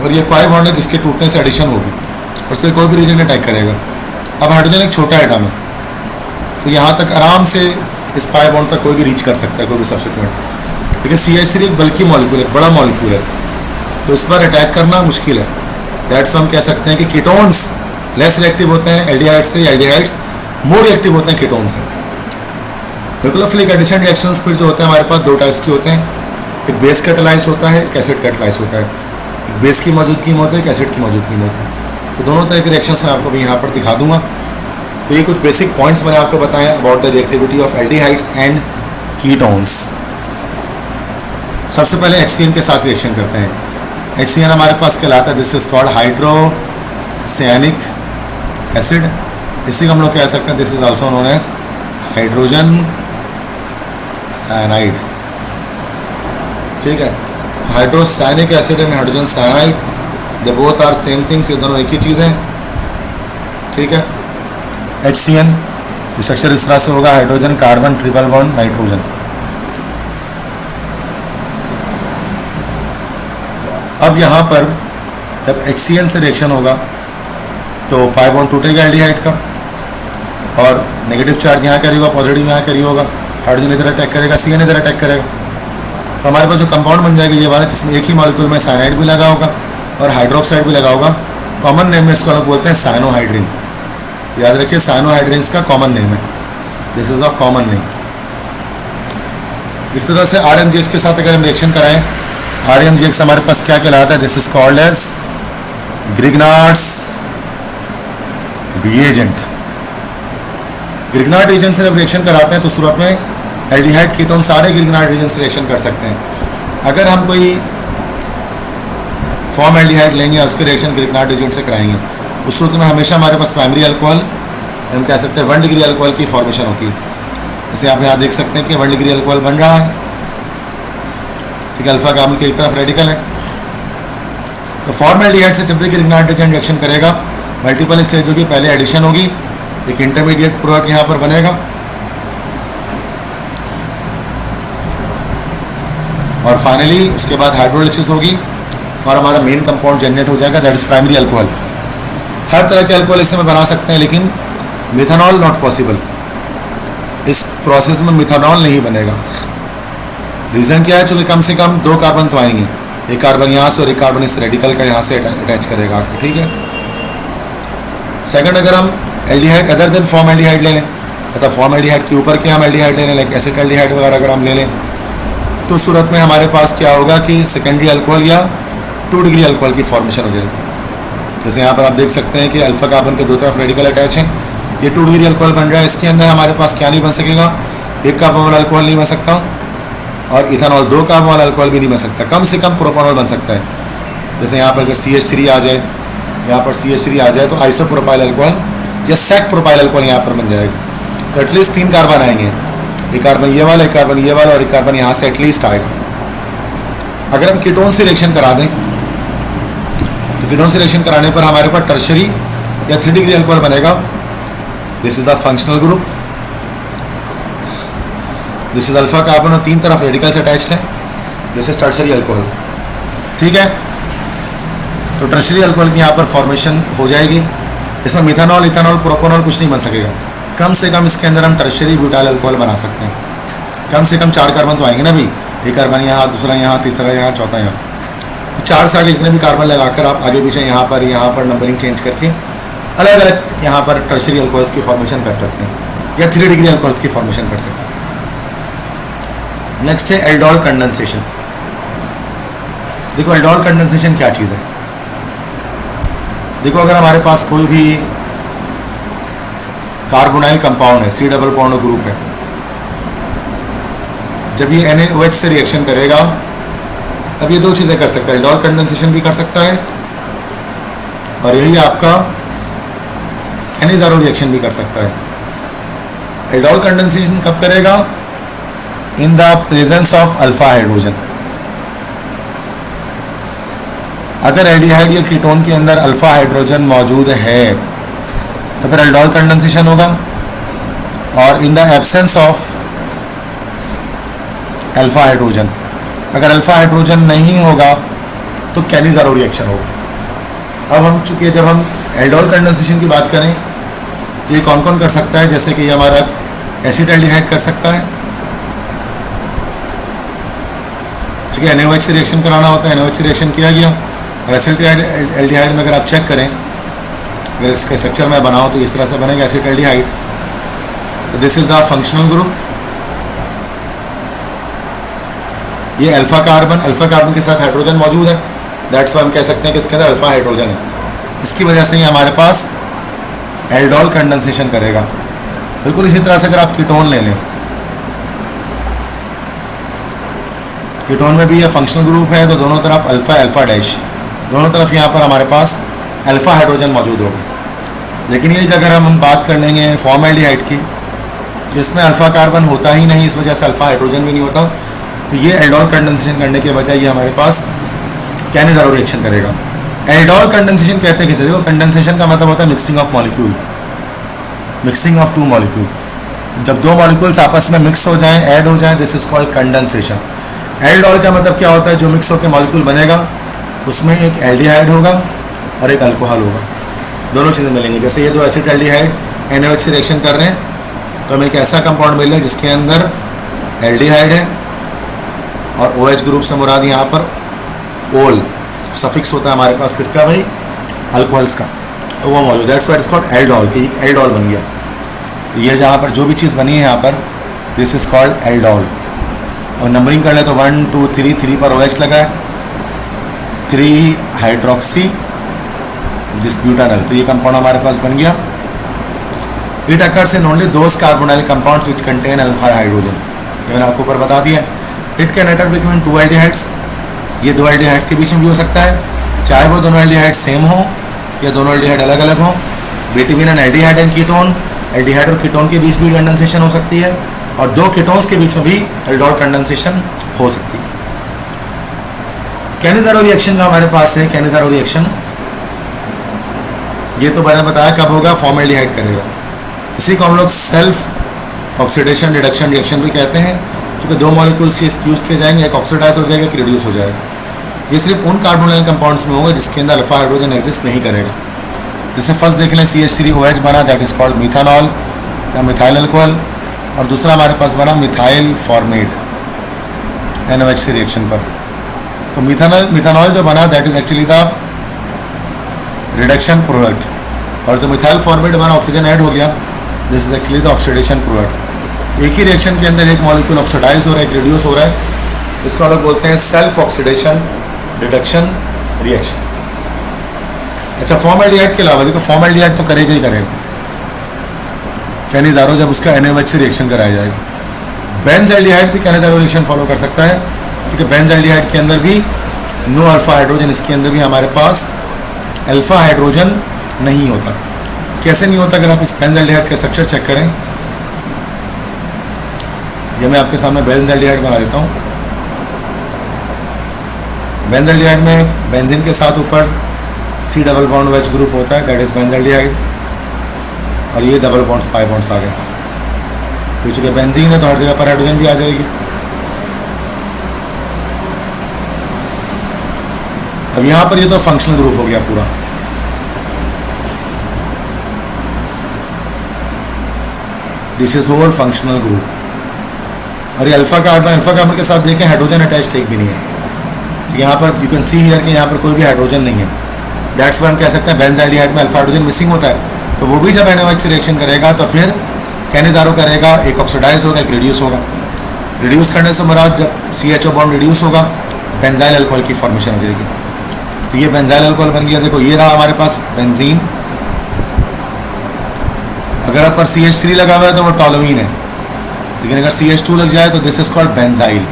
और ये पाई बॉन्ड है जिसके टूटने से एडिशन होगी, उस पर कोई भी रीजन अटैक करेगा। अब हाइड्रोजन एक छोटा एटम है, तो यहाँ तक आराम से इस पाई बॉन्ड तक कोई भी रीच कर सकता है, कोई भी सब्स्टिट्यूएंट। लेकिन CH3 एक बल्की मॉलिक्यूल है, बड़ा मॉलिक्यूल है, तो इस पर अटैक करना मुश्किल है। दैट्स हम कह सकते हैं कि कीटोन्स लेस रिएक्टिव होते हैं एल्डिहाइड से, एल्डिहाइड्स मोर रिएक्टिव होते हैं कीटोन से। न्यूक्लियोफिलिक एडिशन रिएक्शंस फिर जो होते हैं हमारे पास दो टाइप्स के होते हैं, एक बेस कैटालाइज होता है, एक एसिड कैटालाइज होता है। एक बेस की मौजूदगी में होता है, एक एसिड की मौजूदगी में होता है। तो दोनों तरह के रिएक्शंस मैं आपको भी यहाँ पर दिखा दूंगा। तो ये कुछ बेसिक पॉइंट्स मैंने आपको बताए about the reactivity of aldehydes and ketones. सबसे पहले HCN के साथ रिएक्शन करते हैं। HCN हमारे पास कहलाता है, this is called hydrocyanic acid. इसी को हम लोग कह सकते हैं this is also known as hydrogen cyanide. ठीक है, hydrocyanic acid and hydrogen cyanide, they both are same things, ये दोनों एक ही चीज़ है। ठीक है, HCN स्ट्रक्चर इस तरह से होगा, hydrogen carbon triple bond nitrogen. अब यहाँ पर जब HCN से रिएक्शन होगा तो पाई बॉन्ड टूटेगा एल्डिहाइड का, और नेगेटिव चार्ज यहाँ कैरी होगा, पॉजिटिव यहाँ कैरी होगा। हाइड्रोजन इधर अटैक करेगा, CN इधर अटैक करेगा, तो हमारे पास जो कंपाउंड बन जाएगा ये वाला, जिसमें एक ही मॉलिक्यूल में साइनाइड भी लगा होगा और हाइड्रोक्साइड भी लगा होगा। कॉमन नेम में इसको लोग बोलते हैं साइनोहाइड्रिन। याद रखिए, साइनोहाइड्रिन का कॉमन नेम है, this is a common name. इस तरह से RMGX के साथ अगर हम रिएक्शन कराएं, RMGX हमारे पास क्या कहलाता है? This is called as Grignard's reagent. Grignard agent से जब रिएक्शन कराते हैं तो शुरुआत में एल्डिहाइड कीटोन सारे ग्रिग्नार्ड एजेंट से रिएक्शन कर सकते हैं। अगर हम कोई फॉर्म एल्डिहाइड लेंगे और उसके रिएक्शन ग्रिग्नार्ड एजेंट से कराएंगे, उस सूत्र में हमेशा हमारे पास प्राइमरी अल्कोहल, हम कह सकते हैं 1 डिग्री अल्कोहल की फॉर्मेशन होती है। जैसे आप यहाँ देख सकते हैं कि 1 डिग्री अल्कोहल बन रहा है। ठीक है, अल्फा कार्बन की एक तरफ रेडिकल है। तो फॉर्म एल्डिहाइड से जब भी ग्रिग्नार्ड एजेंट रिएक्शन करेगा, मल्टीपल स्टेज होगी, पहले एडिशन होगी, एक इंटरमीडिएट प्रोडक्ट यहाँ पर बनेगा, और फाइनली उसके बाद हाइड्रोलिसिस होगी और हमारा मेन कंपाउंड जनरेट हो जाएगा, दैट इज प्राइमरी अल्कोहल। हर तरह के अल्कोहल इससे में बना सकते हैं, लेकिन मिथानॉल नॉट पॉसिबल। इस प्रोसेस में मिथानॉल नहीं बनेगा। रीज़न क्या है? चूँकि कम से कम 2 कार्बन तो आएंगे, एक कार्बन यहाँ से और एक कार्बन इस रेडिकल का यहाँ से अटैच करेगा आपको। ठीक है, सेकंड, अगर हम aldehyde other than form aldehyde ले लें, मतलब फॉर्म एल्डिहाइड के ऊपर के हम एल्डिहाइड ले लें, लाइक एसिड एल्डिहाइड वगैरह अगर हम ले लें, तो उस सूरत में हमारे पास क्या होगा कि सेकेंडरी अल्कोहल या 2 डिग्री अल्कोहल की फॉर्मेशन हो जाएगी। जैसे यहाँ पर आप देख सकते हैं कि अल्फा कार्बन के दो तरफ रेडिकल अटैच हैं, ये 2 डिग्री अल्कोहल बन रहा है। इसके अंदर हमारे पास क्या नहीं बन सकेगा, 1 कार्बोनॉल अल्कोहल नहीं बन सकता और इथेनॉल 2 कार्बोनॉल अल्कोहल भी नहीं बन सकता, कम से कम प्रोपानॉल बन सकता है। जैसे यहाँ पर अगर CH3 आ जाए, यहाँ पर CH3 आ जाए तो आइसोप्रोपाइल अल्कोहल या सेक प्रोपाइल अल्कोहल यहाँ पर बन जाएगा। तो एटलीस्ट 3 कार्बन आएंगे, एक कार्बन ये वाला, एक कार्बन ये वाला और एक कार्बन यहाँ से एटलीस्ट आएगा। अगर हम कीटोन से रिएक्शन करा दें तो कीटोन से रिएक्शन कराने पर हमारे पास टर्शरी या 3 डिग्री अल्कोहल बनेगा। This is the functional group, this is alpha carbon और 3 तरफ रेडिकल्स अटैच्ड हैं, दिस इज टर्शरी अल्कोहल। ठीक है, तो टर्शरी अल्कोहल की यहाँ पर फॉर्मेशन हो जाएगी। इसमें मिथानॉल, इथेनॉल, प्रोपानॉल कुछ नहीं बन सकेगा। कम से कम इसके अंदर हम टर्शरी ब्यूटाइल अल्कोहल बना सकते हैं। कम से कम 4 कार्बन तो आएंगे ना भाई, एक कार्बन यहाँ, दूसरा यहाँ, तीसरा यहाँ, चौथा यहाँ, तो 4 से आगे जितने भी कार्बन लगाकर आप आगे पीछे यहाँ पर नंबरिंग चेंज करके अलग अलग यहाँ पर टर्शरी अल्कोहल्स की फॉर्मेशन कर सकते हैं या 3 डिग्री अल्कोहल्स की फॉर्मेशन कर सकते हैं। नेक्स्ट है एल्डोल कंडेंसेशन। देखो एल्डोल कंडेंसेशन क्या चीज़ है। देखो अगर हमारे पास कोई भी कार्बोनाइल कंपाउंड है, C डबल बॉन्ड ग्रुप है, जब ये NaOH से रिएक्शन करेगा तब ये 2 चीज़ें कर सकता है, एल्डोल कंडेंसेशन भी कर सकता है और यही आपका एनिजारो रिएक्शन भी कर सकता है। एल्डोल कंडेंसेशन कब करेगा? इन the presence of alpha hydrogen. अगर एल्डिहाइड या कीटोन के अंदर अल्फा हाइड्रोजन मौजूद है तो फिर एल्डोल कंडेंसेशन होगा, और in the absence of alpha hydrogen, अगर अल्फा हाइड्रोजन नहीं होगा तो कैनिजारो रिएक्शन होगा। अब हम चूंकि जब हम एल्डोल कंडेंसेशन की बात करें तो ये कौन कौन कर सकता है, जैसे कि ये हमारा एसिटाल्डिहाइड कर सकता है, चूँकि NaOH से रिएक्शन कराना होता है, NaOH से रिएक्शन किया गया। और एसिटाल्डिहाइड में अगर आप चेक करें, अगर इसका स्ट्रक्चर मैं बनाऊँ तो इस तरह से बनेगा एसिटाल्डिहाइड। तो this is the functional group. ये अल्फा कार्बन के साथ हाइड्रोजन मौजूद है, दैट्स वाई हम कह सकते हैं कि इसके अंदर अल्फा हाइड्रोजन है। इसकी वजह से ही हमारे पास एल्डोल कंडेंसेशन करेगा। बिल्कुल इसी तरह से अगर आप कीटोन ले लें, कीटोन में भी ये फंक्शनल ग्रुप है, तो दोनों तरफ अल्फा अल्फा डैश, दोनों तरफ यहाँ पर हमारे पास अल्फा हाइड्रोजन मौजूद होगा। लेकिन ये अगर हम बात कर लेंगे फॉर्मल्डिहाइड की, जिसमें अल्फा कार्बन होता ही नहीं, इस वजह से अल्फा हाइड्रोजन भी नहीं होता, तो ये एल्डोल कंडेंसेशन करने के बजाय ये हमारे पास कैनिजारो रिएक्शन करेगा। एल्डोल कंडेंसेशन कहते हैं कि देखो कंडेंसेशन का मतलब होता है mixing of molecule, mixing of 2 molecule. जब 2 मॉलिक्यूल्स आपस में मिक्स हो जाएं, ऐड हो जाएं, this is called condensation. Aldol का मतलब क्या होता है, जो मिक्स होकर मॉलिक्यूल बनेगा उसमें एक एल्डिहाइड होगा और एक अल्कोहल होगा, दोनों चीज़ें मिलेंगी। जैसे ये 2 एसिटाल्डिहाइड NaOH से रिएक्शन कर रहे हैं तो हमें एक ऐसा कंपाउंड मिल रहा है जिसके अंदर एल्डिहाइड है और OH ग्रुप से मुराद यहाँ पर ओल सफिक्स होता है हमारे पास किसका भाई, अल्कोहल्स का, तो वो मौजूद, that's why it's called aldol, कि एल्डोल बन गया। ये जहाँ पर जो भी चीज़ बनी है यहाँ पर, दिस इज कॉल्ड एल्डोल। और नंबरिंग कर ले तो 1 2 3, 3 पर OH लगा है, 3 हाइड्रोक्सी डिस्ब्यूटानल, तो ये कंपाउंड हमारे पास बन गया। It occurs in only those carbonyl compounds which contain alpha hydrogen, ये मैंने आपको ऊपर बता दिया। इट कैन एटर बिटवीन 2 एल्डिहाइड्स, ये 2 एल्डिहाइड्स के बीच में भी हो सकता है, चाहे वो दोनों एल्डिहाइड सेम हो या दोनों एल्डिहाइड अलग अलग हो। Between N aldehyde and ketone, aldehyde और कीटोन के बीच भी कंडेंसेशन हो सकती है, और 2 कीटोन्स के बीच में भी एल्डोल कंडेंसेशन हो सकती है। कैनिजारो रिएक्शन का हमारे पास है, कैनिजारो रिएक्शन ये तो मैंने बताया कब होगा, फॉर्मल्डिहाइड करेगा। इसी को हम लोग सेल्फ ऑक्सीडेशन रिडक्शन रिएक्शन भी कहते हैं, क्योंकि 2 मॉलिक्यूल्स यूज़ किए जाएंगे, एक ऑक्सीडाइज हो जाएगा, एक रिड्यूस हो जाएगा। ये सिर्फ उन कार्बोनाइल कंपाउंड्स में होगा जिसके अंदर अल्फा हाइड्रोजन एग्जिस्ट नहीं करेगा। जैसे फर्स्ट देख लें CH3OH बना, दैट इज कॉल्ड मिथानॉल या मिथाइल अल्कोहल, और दूसरा हमारे पास बना मिथाइल फॉर्मेट NaOH से रिएक्शन पर। तो मिथानॉल जो बना that is actually the reduction product, और जो मिथाइल फॉर्मेट बना ऑक्सीजन ऐड हो गया, this is actually the oxidation product. एक ही रिएक्शन के अंदर एक मॉलिक्यूल ऑक्सीडाइज हो रहा है, एक रिड्यूस हो रहा है, इसको हम लोग बोलते हैं सेल्फ ऑक्सीडेशन रिडक्शन रिएक्शन। अच्छा, फॉर्मल्डिहाइड के अलावा देखो, फॉर्मल्डिहाइड तो करेगा ही करेगा, कैनिजारो जब उसका NaOH से रिएक्शन कराया जाएगा। बेंजाइल्डिहाइड भी कैनिजारो रिएक्शन फॉलो कर सकता है, क्योंकि बेंजाइल्डिहाइड के अंदर भी नो अल्फा हाइड्रोजन, इसके अंदर भी हमारे पास अल्फा हाइड्रोजन नहीं होता। कैसे नहीं होता? अगर आप इस बेंजाइल्डिहाइड का स्ट्रक्चर चेक करें, ये मैं आपके सामने बेंजाइल्डिहाइड बना देता हूँ। बेंजाइल्डिहाइड में बेंजीन के साथ ऊपर C double bond OH group होता है, दैट इज बेंजाइल्डिहाइड, और ये डबल बॉन्ड्स पाई बॉन्ड्स आ गए। तो चूंकि बेंजीन है तो हर जगह पर हाइड्रोजन भी आ जाएगी। अब यहाँ पर ये तो फंक्शनल ग्रुप हो गया पूरा। This is whole functional group. और ये अल्फा कार्बन के साथ देखें, हाइड्रोजन अटैच एक भी नहीं है। यहाँ पर यू कैन सी हियर कि यहाँ पर कोई भी हाइड्रोजन नहीं है। दैट्स व्हाई हम कह सकते हैं बेंजाइल्डिहाइड में अल्फा हाइड्रोजन मिसिंग होता है। तो वो भी जब NaOH से रिएक्शन करेगा तो फिर कैनिजारो करेगा, एक ऑक्सीडाइज होगा, एक रिड्यूस होगा। रिड्यूस करने से मुराद जब CHO बॉन्ड रिड्यूस होगा, बेंजाइल अल्कोहल की फॉर्मेशन हो जाएगी। तो ये बेंजाइल अल्कोहल बन गया। देखो ये रहा हमारे पास बेंजीन। अगर आप पर CH3 लगा हुआ है तो वो टॉलोइन है, लेकिन अगर CH2 लग जाए तो this is called benzyl.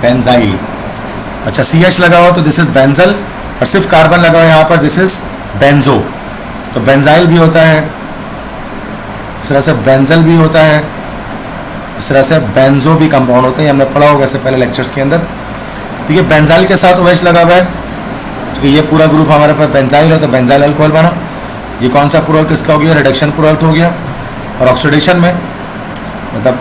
Benzyl. अच्छा, CH लगा हो तो दिस इज बेंजल, और सिर्फ कार्बन लगा हो यहाँ पर दिस इज बेंजो। तो बेंजाइल भी होता है, इस तरह से बेंजल भी होता है, इस तरह से बेंजो भी कंपाउंड होते हैं। हमने पढ़ा होगा इससे पहले लेक्चर्स के अंदर। तो ये बेंजाइल के साथ OH लगा हुआ है, तो ये पूरा ग्रुप हमारे पास बेंजाइल है, तो बेंजाइल अल्कोहल बना। ये कौन सा प्रोडक्ट इसका हो गया? रिडक्शन प्रोडक्ट हो गया। और ऑक्सीडेशन में मतलब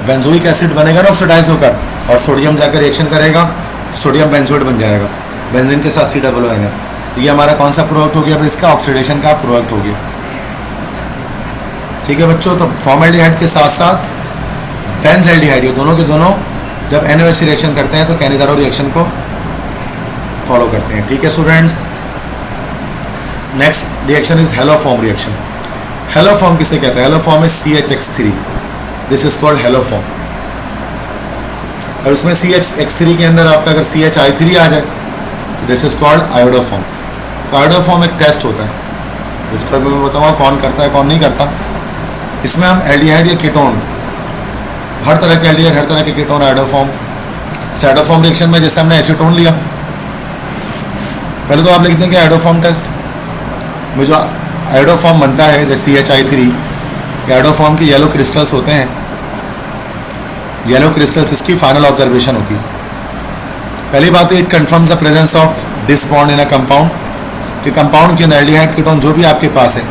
बेंजोइक एसिड बनेगा ना ऑक्सीडाइज होकर, और सोडियम जाकर रिएक्शन करेगा, सोडियम बेंजोएट बन जाएगा, बेंजीन के साथ C डबल O है। तो ये हमारा कौन सा प्रोडक्ट हो गया? इसका ऑक्सीडेशन का प्रोडक्ट हो गया। ठीक है बच्चों, तो फॉर्मल्डिहाइड के साथ साथ बेंजाइल्डिहाइड, ये दोनों के दोनों जब NaOH से रिएक्शन करते हैं तो कैनिजारो रिएक्शन को फॉलो करते हैं। ठीक है students. Next reaction is haloform reaction. Haloform किसे कहते हैं? Haloform is CHX3, this is called haloform. और उसमें CHX3 के अंदर आपका अगर CHI3 आ जाए तो दिस इज कॉल्ड आयोडोफॉर्म। तो आयोडोफॉर्म एक टेस्ट होता है, जिसको मैं बताऊँगा कौन करता है कौन नहीं करता। इसमें हम एल्डिहाइड या कीटोन, हर तरह के एल्डिहाइड, हर तरह के कीटोन आयोडोफॉर्म। आयोडोफॉर्म रिएक्शन में जैसे हमने एसीटोन लिया, पहले तो आप लिखते हैं कि आयोडोफॉर्म टेस्ट में जो आयोडोफॉर्म बनता है जैसे CHI3, आयोडोफॉर्म के येलो क्रिस्टल्स होते हैं। येलो क्रिस्टल्स इसकी फाइनल ऑब्जर्वेशन होती है। पहली बात है, it confirms the presence of this bond in a compound, कि कंपाउंड के अंदर एल्डिहाइड कीटोन जो भी आपके पास है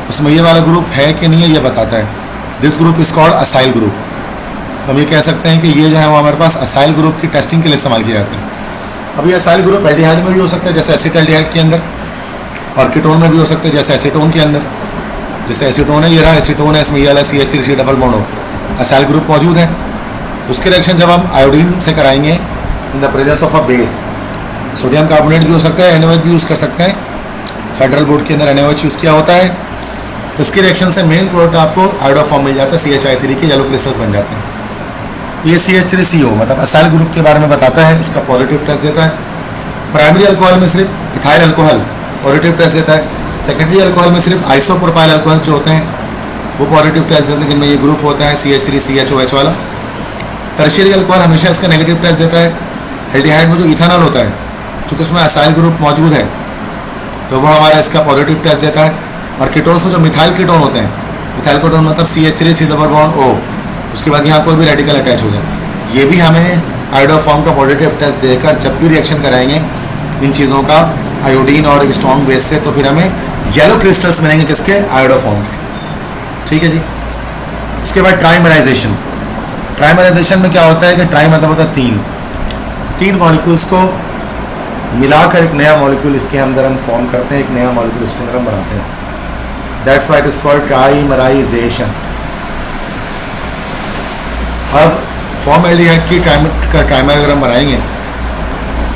उसमें ये वाला ग्रुप है कि नहीं है ये बताता है। This group is called acyl group. तो हम ये कह सकते हैं कि ये जो है वो हमारे पास असाइल ग्रुप की टेस्टिंग के लिए इस्तेमाल किया जाता है। अब ये असाइल ग्रुप एल्डिहाइड में भी हो सकता है जैसे एसिटाल्डिहाइड के अंदर, और कीटोन में भी हो सकता है जैसे एसीटोन के अंदर। जैसे एसीटोन है, ये रहा एसीटोन है, इसमें ये वाला CH3 डबल बॉन्ड हो, असाइल ग्रुप मौजूद है। उसके रिएक्शन जब हम आयोडीन से कराएंगे इन the presence of a base, sodium carbonate भी हो सकता है, NaOH भी यूज़ कर सकते हैं। फेडरल बोर्ड के अंदर NaOH यूज़ किया होता है। तो इसके रिएक्शन से मेन प्रोडक्ट आपको आयोडोफॉर्म मिल जाता है, CHI3 के येलो क्रिस्टल्स बन जाते हैं। ये CH3CO मतलब असाइल ग्रुप के बारे में बताता है, उसका पॉजिटिव टेस्ट देता है। प्राइमरी अल्कोहल में सिर्फ इथाइल अल्कोहल पॉजिटिव टेस्ट देता है। सेकेंडरी अल्कोहल में सिर्फ आइसोप्रोपाइल अल्कोहल जो होते हैं वो पॉजिटिव टेस्ट देते हैं, जिनमें ये ग्रुप होता है CH3CHOH वाला। टर्शियरी अल्कोहल हमेशा इसका नेगेटिव टेस्ट देता है। एल्डिहाइड में जो इथेनॉल होता है, चूँकि उसमें असाइल ग्रुप मौजूद है तो वो हमारा इसका पॉजिटिव टेस्ट देता है। और कीटोन्स में जो मिथाइल कीटोन होते हैं, मिथाइल कीटोन मतलब CH3 डबल बॉन्ड O, उसके बाद यहाँ कोई भी रेडिकल अटैच हो जाए, ये भी हमें आयोडोफॉर्म का पॉजिटिव टेस्ट देकर जब भी रिएक्शन कराएंगे इन चीज़ों का आयोडीन और स्ट्रॉन्ग बेस से, तो फिर हमें येलो क्रिस्टल्स मिलेंगे किसके? आयोडोफॉर्म के। ठीक है जी। इसके बाद ट्राइमराइजेशन। ट्राइमराइजेशन में क्या होता है कि ट्राई मतलब होता है तीन मॉलिक्यूल्स को मिलाकर एक नया मॉलिक्यूल इसके अंदर हम फॉर्म करते हैं, एक नया मॉलिक्यूल इसके अंदर हम बनाते हैं। That's why it is called trimerisation. अब फॉर्मल्डिहाइड की ट्राइमर अगर हम बनाएंगे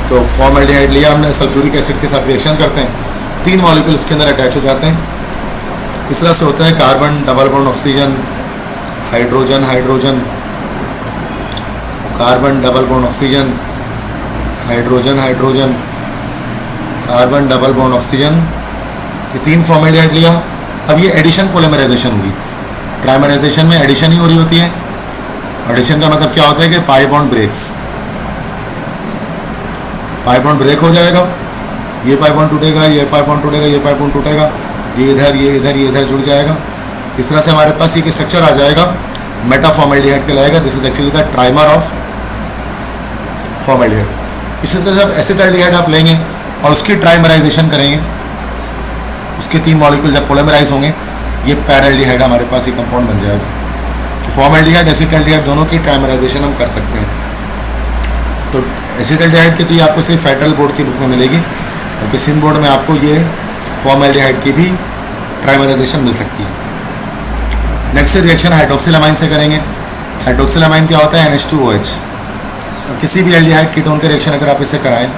तो फॉर्मल्डिहाइड लिया हमने, सल्फ्यूरिक एसिड के साथ रिएक्शन करते हैं, 3 मॉलिक्यूल इसके अंदर अटैच हो जाते हैं। इस तरह से होता है carbon double bond oxygen, hydrogen hydrogen, carbon double bond oxygen, hydrogen hydrogen, carbon double bond oxygen, ये 3 फॉर्मेल्डिहाइड लिया। अब ये एडिशन पोलीमराइजेशन हुई। ट्राइमराइजेशन में एडिशन ही हो रही होती है। एडिशन का मतलब क्या होता है कि pi bond breaks, pi bond break हो जाएगा, ये पाई बॉन्ड टूटेगा, ये पाई बॉन्ड टूटेगा, ये पाई बॉन्ड टूटेगा, ये इधर ये इधर ये इधर जुड़ जाएगा। इस तरह से हमारे पास ये स्ट्रक्चर आ जाएगा, मेटा फॉर्मेल्डिहाइड कहलाएगा। This is actually the trimer of formaldehyde. इसी तरह जब एसिटाल्डिहाइड आप लेंगे और उसकी ट्राइमराइजेशन करेंगे, उसके 3 मॉलिक्यूल जब पोलीमराइज होंगे, ये पैराल्डिहाइड हमारे पास ये कंपाउंड बन जाएगा। तो फॉर्मेल्डिहाइड एसिटाल्डिहाइड दोनों की ट्राइमराइजेशन हम कर सकते हैं। तो एसिटाल्डिहाइड की तो ये आपको सिर्फ फेडरल बोर्ड की बुक में मिलेगी, और सिंध बोर्ड में आपको ये फॉर्मेल्डिहाइड की भी ट्राइमराइजेशन मिल सकती है। नेक्स्ट रिएक्शन हाइड्रोक्सिलामाइन से करेंगे। हाइड्रोक्सिलामाइन क्या होता है? NH2OH। किसी भी एल्डिहाइड कीटोन के रिएक्शन अगर आप इसे कराएं,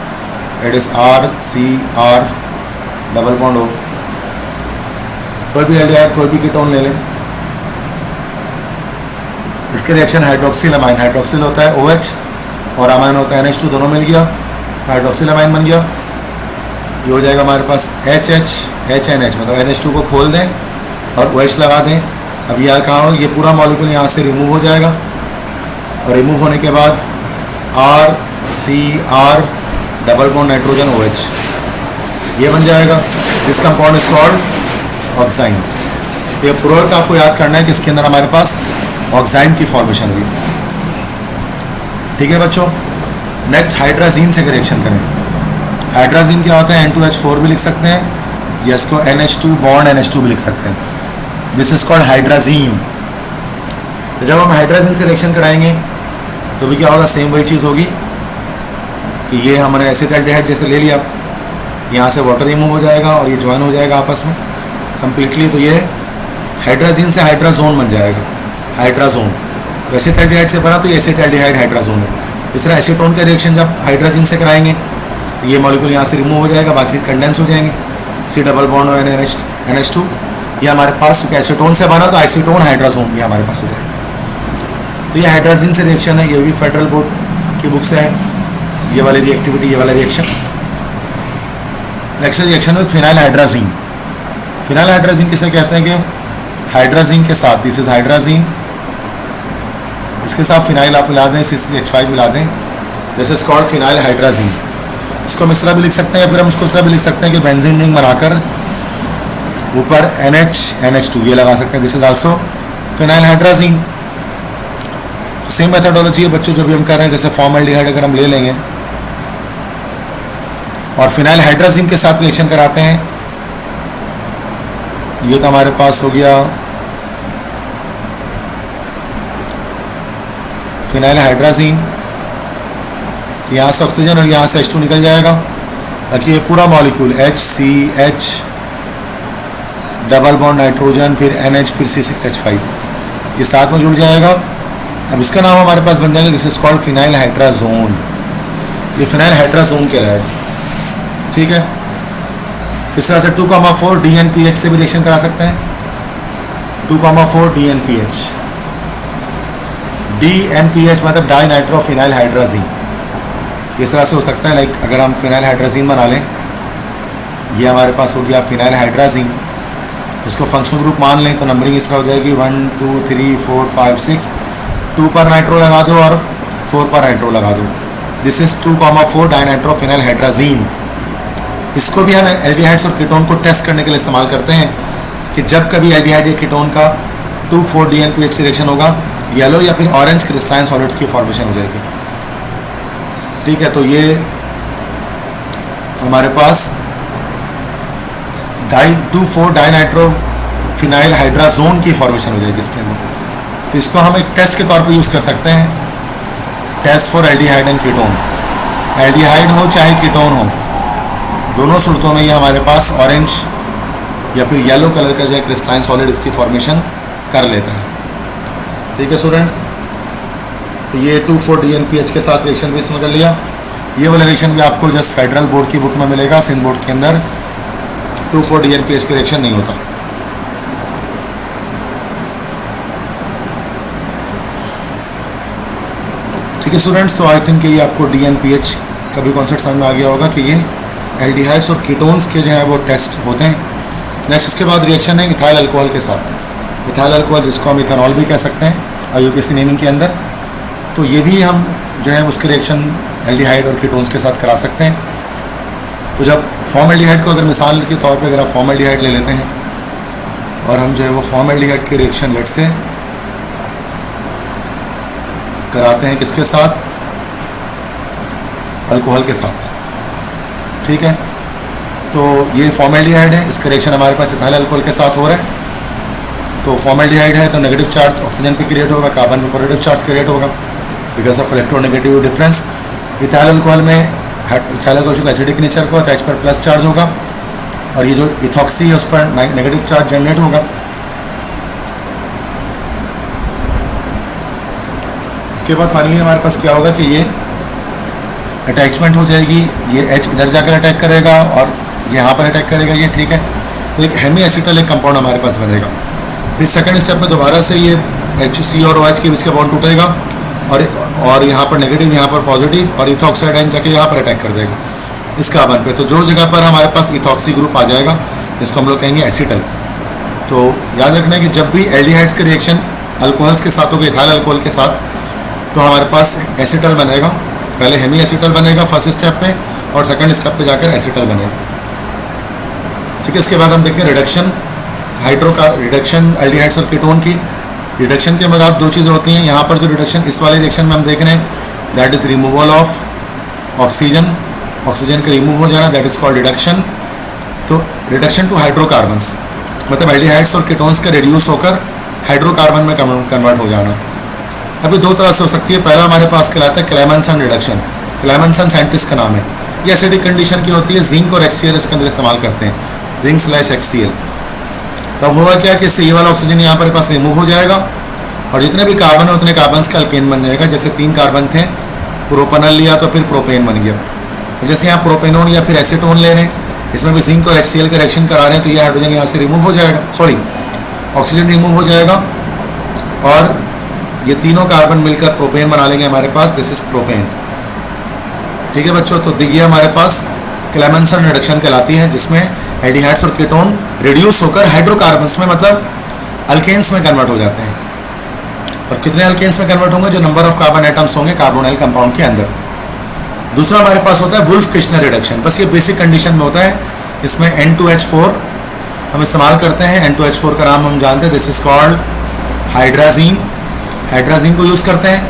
it is RCR double bond O, कोई भी एल्डिहाइड कोई भी कीटोन ले लें, इसके रिएक्शन हाइड्रोक्सिलामाइन, हाइड्रोक्सिल होता है OH और अमाइन होता है NH2, दोनों मिल गया, हाइड्रोक्सिलामाइन बन गया। ये हो जाएगा हमारे पास HNH, मतलब NH2 को खोल दें और OH लगा दें। अब यह कहाँ हो, ये पूरा मॉलिक्यूल यहाँ से रिमूव हो जाएगा, और रिमूव होने के बाद RCR double bond nitrogen OH ये बन जाएगा। This compound is called oxime. ये प्रोडक्ट आपको याद करना है कि इसके अंदर हमारे पास ऑक्साइन की फॉर्मेशन हुई। ठीक है बच्चों, नेक्स्ट हाइड्राजीन से रिएक्शन करें। हाइड्राजीन क्या होता है? N2H4 भी लिख सकते हैं, या इसको NH2 बॉन्ड NH2 भी लिख सकते हैं। This is called hydrazine. तो जब हम हाइड्राजीन से रिएक्शन कराएंगे तो भी क्या होगा? सेम वही चीज़ होगी कि ये हमने एसिटाल्डिहाइड जैसे ले लिया, यहाँ से वाटर रिमूव हो जाएगा और ये ज्वाइन हो जाएगा आपस में कम्प्लीटली। तो ये हाइड्राजीन से हाइड्राजोन बन जाएगा, हाइड्राजोन। तो एसिटाल्डिहाइड से बना तो ये एसिटाल्डिहाइड हाइड्राजोन है। इस तरह एसीटोन का रिएक्शन जब हाइड्राजीन से कराएंगे तो ये मॉलिक्यूल यहाँ से रिमूव हो जाएगा, बाकी कंडेंस हो जाएंगे, C डबल बॉन्ड और NH2। ये हमारे पास चूँकि एसीटोन से बना तो एसीटोन हाइड्राजोन ये हमारे पास हो जाएगा। तो ये हाइड्राजीन से रिएक्शन है, ये भी फेडरल बोर्ड की बुक से है, ये वाली रिएक्टिविटी, ये वाला रिएक्शन। नेक्स्ट रिएक्शन है फिनाइल हाइड्राजीन। फिनाइल हाइड्राजीन किसे कहते हैं? कि हाइड्राजीन के साथ, दिस इज हाइड्राजीन, इसके साथ फिनाइल आप मिला दें, C3H5 मिला दें, this is called phenyl hydrazine. इसको हम इस तरह भी लिख सकते हैं, या फिर हम उसको इस तरह भी लिख सकते हैं कि बेंजीन रिंग बनाकर ऊपर NH2 ये लगा सकते हैं। This is also phenyl hydrazine. Same methodology है बच्चों जो भी हम कर रहे हैं। जैसे फॉर्मेल्डिहाइड अगर हम ले लेंगे और फिनाइल हाइड्राजीन के साथ रिएक्शन कराते हैं, ये तो हमारे पास हो गया फिनाइल हाइड्राजीन। यहाँ से ऑक्सीजन और यहाँ से H2 निकल जाएगा, ताकि ये पूरा molecule HCH double bond nitrogen, फिर NH, फिर C6H5 ये साथ में जुड़ जाएगा। अब इसका नाम हमारे पास बन जाएगा, this is called phenyl hydrazone. ये फिनाइल हाइड्राजोन कहलाएगा। ठीक है, इस तरह से 2,4 DNPH से भी रिएक्शन करा सकते हैं। 2,4 DNPH, DNPH मतलब डाई नाइट्रो फिनाइल हाइड्राजीन। इस तरह से हो सकता है, लाइक अगर हम फिनाइल हाइड्राजीन बना लें, ये हमारे पास हो गया फिनाइल हाइड्राजीन। इसको फंक्शनल ग्रुप मान लें तो नंबरिंग इस तरह हो जाएगी 1 2 3 4 5 6। 2 पर नाइट्रो लगा दो और 4 पर नाइट्रो लगा दो। This is 2,4 dinitro phenyl hydrazine. इसको भी हम एल्डिहाइड्स और कीटोन को टेस्ट करने के लिए इस्तेमाल करते हैं कि जब कभी एल्डिहाइड या कीटोन का 2,4 DNPH रिएक्शन होगा, येलो या फिर ऑरेंज क्रिस्टलाइन सॉलिड्स की फॉर्मेशन हो जाएगी। ठीक है, तो ये हमारे पास 2,4 डाइनाइट्रो फिनाइल हाइड्राजोन की फॉर्मेशन हो जाएगी इसके अंदर। तो इसको हम एक टेस्ट के तौर पे यूज़ कर सकते हैं, test for aldehyde and ketone. Aldehyde हो चाहे कीटोन हो, दोनों सूरतों में ये हमारे पास ऑरेंज या फिर येलो कलर का जो है क्रिस्टलाइन सॉलिड इसकी फॉर्मेशन कर लेता है। ठीक है स्टूडेंट्स, तो ये 2,4 DNPH के साथ रिएक्शन भी इसमें कर लिया। ये वाला रिएक्शन भी आपको जस्ट फेडरल बोर्ड की बुक में मिलेगा, सिंध बोर्ड के अंदर 2,4 DNPH की रिएक्शन नहीं होता। ठीक है स्टूडेंट्स, तो आई थिंक ये आपको DNPH का भी कॉन्सेप्ट समझ में आ गया होगा कि ये एल्डिहाइड्स और कीटोन्स के जो है वो टेस्ट होते हैं। नेक्स्ट इसके बाद रिएक्शन है इथाइल अल्कोहल के साथ। इथाइल अल्कोहल जिसको हम इथेनॉल भी कह सकते हैं IUPAC नेमिंग के अंदर, तो ये भी हम जो है उसके रिएक्शन एल्डिहाइड और कीटोन्स के साथ करा सकते हैं। तो जब फॉर्मल्डिहाइड को अगर मिसाल के तौर पे अगर आप फॉर्मल्डिहाइड ले लेते हैं और हम जो है वो फॉर्मल्डिहाइड के रिएक्शन लेट से कराते हैं किसके साथ, अल्कोहल के साथ, ठीक है। तो ये फॉर्मल्डिहाइड है, इसका रिएक्शन हमारे पास इथाइल अल्कोहल के साथ हो रहा है। तो फॉर्मल्डिहाइड है तो नेगेटिव चार्ज ऑक्सीजन पे क्रिएट होगा, कार्बन पे पॉजिटिव चार्ज क्रिएट होगा because of electronegative difference. Ethyl alcohol में इथाइल अल्कोहल जो एसिडिक नेचर का होता है, एच पर प्लस चार्ज होगा और ये जो इथॉक्सी है उस पर नेगेटिव चार्ज जनरेट होगा। इसके बाद फाइनली हमारे पास क्या होगा कि ये अटैचमेंट हो जाएगी, ये H इधर जाकर अटैक करेगा और यहाँ पर अटैक करेगा ये, ठीक है। तो एक हेमी एसिटल एक कंपाउंड हमारे पास बनेगा। फिर सेकंड स्टेप में दोबारा से ये HC और OH के बीच का बॉन्ड टूटेगा और यहाँ पर नेगेटिव, यहाँ पर पॉजिटिव और इथॉक्साइड आयन जाके यहाँ पर अटैक कर देगा इस कार्बन पे। तो जो जगह पर हमारे पास इथॉक्सी ग्रुप आ जाएगा जिसको हम लोग कहेंगे एसिटल। तो याद रखना है कि जब भी एल्डिहाइड्स के रिएक्शन अल्कोहल्स के साथ होगा इथाइल अल्कोहल के साथ, तो हमारे पास एसिटल बनेगा। पहले हेमी एसिटल बनेगा फर्स्ट स्टेप पे और सेकंड स्टेप पे जाकर एसिटल बनेगा, ठीक है। इसके बाद हम देखते हैं रिडक्शन, रिडक्शन एल्डिहाइड्स और कीटोन की। रिडक्शन के बाद दो चीज़ें होती हैं। यहाँ पर जो रिडक्शन इस वाले रिएक्शन में हम देख रहे हैं that is removal of oxygen, oxygen का रिमूव हो जाना, दैट इज़ कॉल्ड रिडक्शन। तो रिडक्शन टू हाइड्रोकार्बन्स मतलब एल्डिहाइड्स और कीटोन्स का रिड्यूस होकर हाइड्रोकार्बन में कन्वर्ट हो जाना। अभी दो तरह से हो सकती है। पहला हमारे पास कहलाता है क्लेमेंसन रिडक्शन। क्लेमेंसन साइंटिस्ट का नाम है। ये एसिडिक कंडीशन की होती है, जिंक और HCl इसके अंदर इस्तेमाल करते हैं, जिंक/HCl। तब होगा क्या कि इससे ये वाला ऑक्सीजन यहाँ पर पास रिमूव हो जाएगा और जितने भी कार्बन है उतने कार्बन का अल्केन बन जाएगा। जैसे 3 कार्बन थे, प्रोपेनल लिया तो फिर प्रोपेन बन गया। जैसे यहाँ प्रोपेनोन या फिर एसीटोन ले रहे हैं, इसमें भी जिंक और HCl का रिएक्शन करा रहे हैं, तो ये हाइड्रोजन यहाँ से रिमूव हो जाएगा, सॉरी ऑक्सीजन रिमूव हो जाएगा और ये तीनों कार्बन मिलकर प्रोपेन बना लेंगे हमारे पास, दिस इज प्रोपेन, ठीक है बच्चों। तो देखिए हमारे पास क्लेमेंसन रिडक्शन कहलाती है जिसमें एल्डिहाइड्स और कीटोन रिड्यूस होकर हाइड्रोकार्बन्स में मतलब अल्केन्स में कन्वर्ट हो जाते हैं। और कितने अल्केन्स में कन्वर्ट होंगे, जो नंबर ऑफ कार्बन एटम्स होंगे कार्बोनाइल कंपाउंड के अंदर। दूसरा हमारे पास होता है वुल्फ किश्नर रिडक्शन। बस ये बेसिक कंडीशन में होता है। इसमें N2H4 हम इस्तेमाल करते हैं। N2H4 का नाम हम जानते हैं, this is called hydrazine. Hydrazine को यूज़ करते हैं।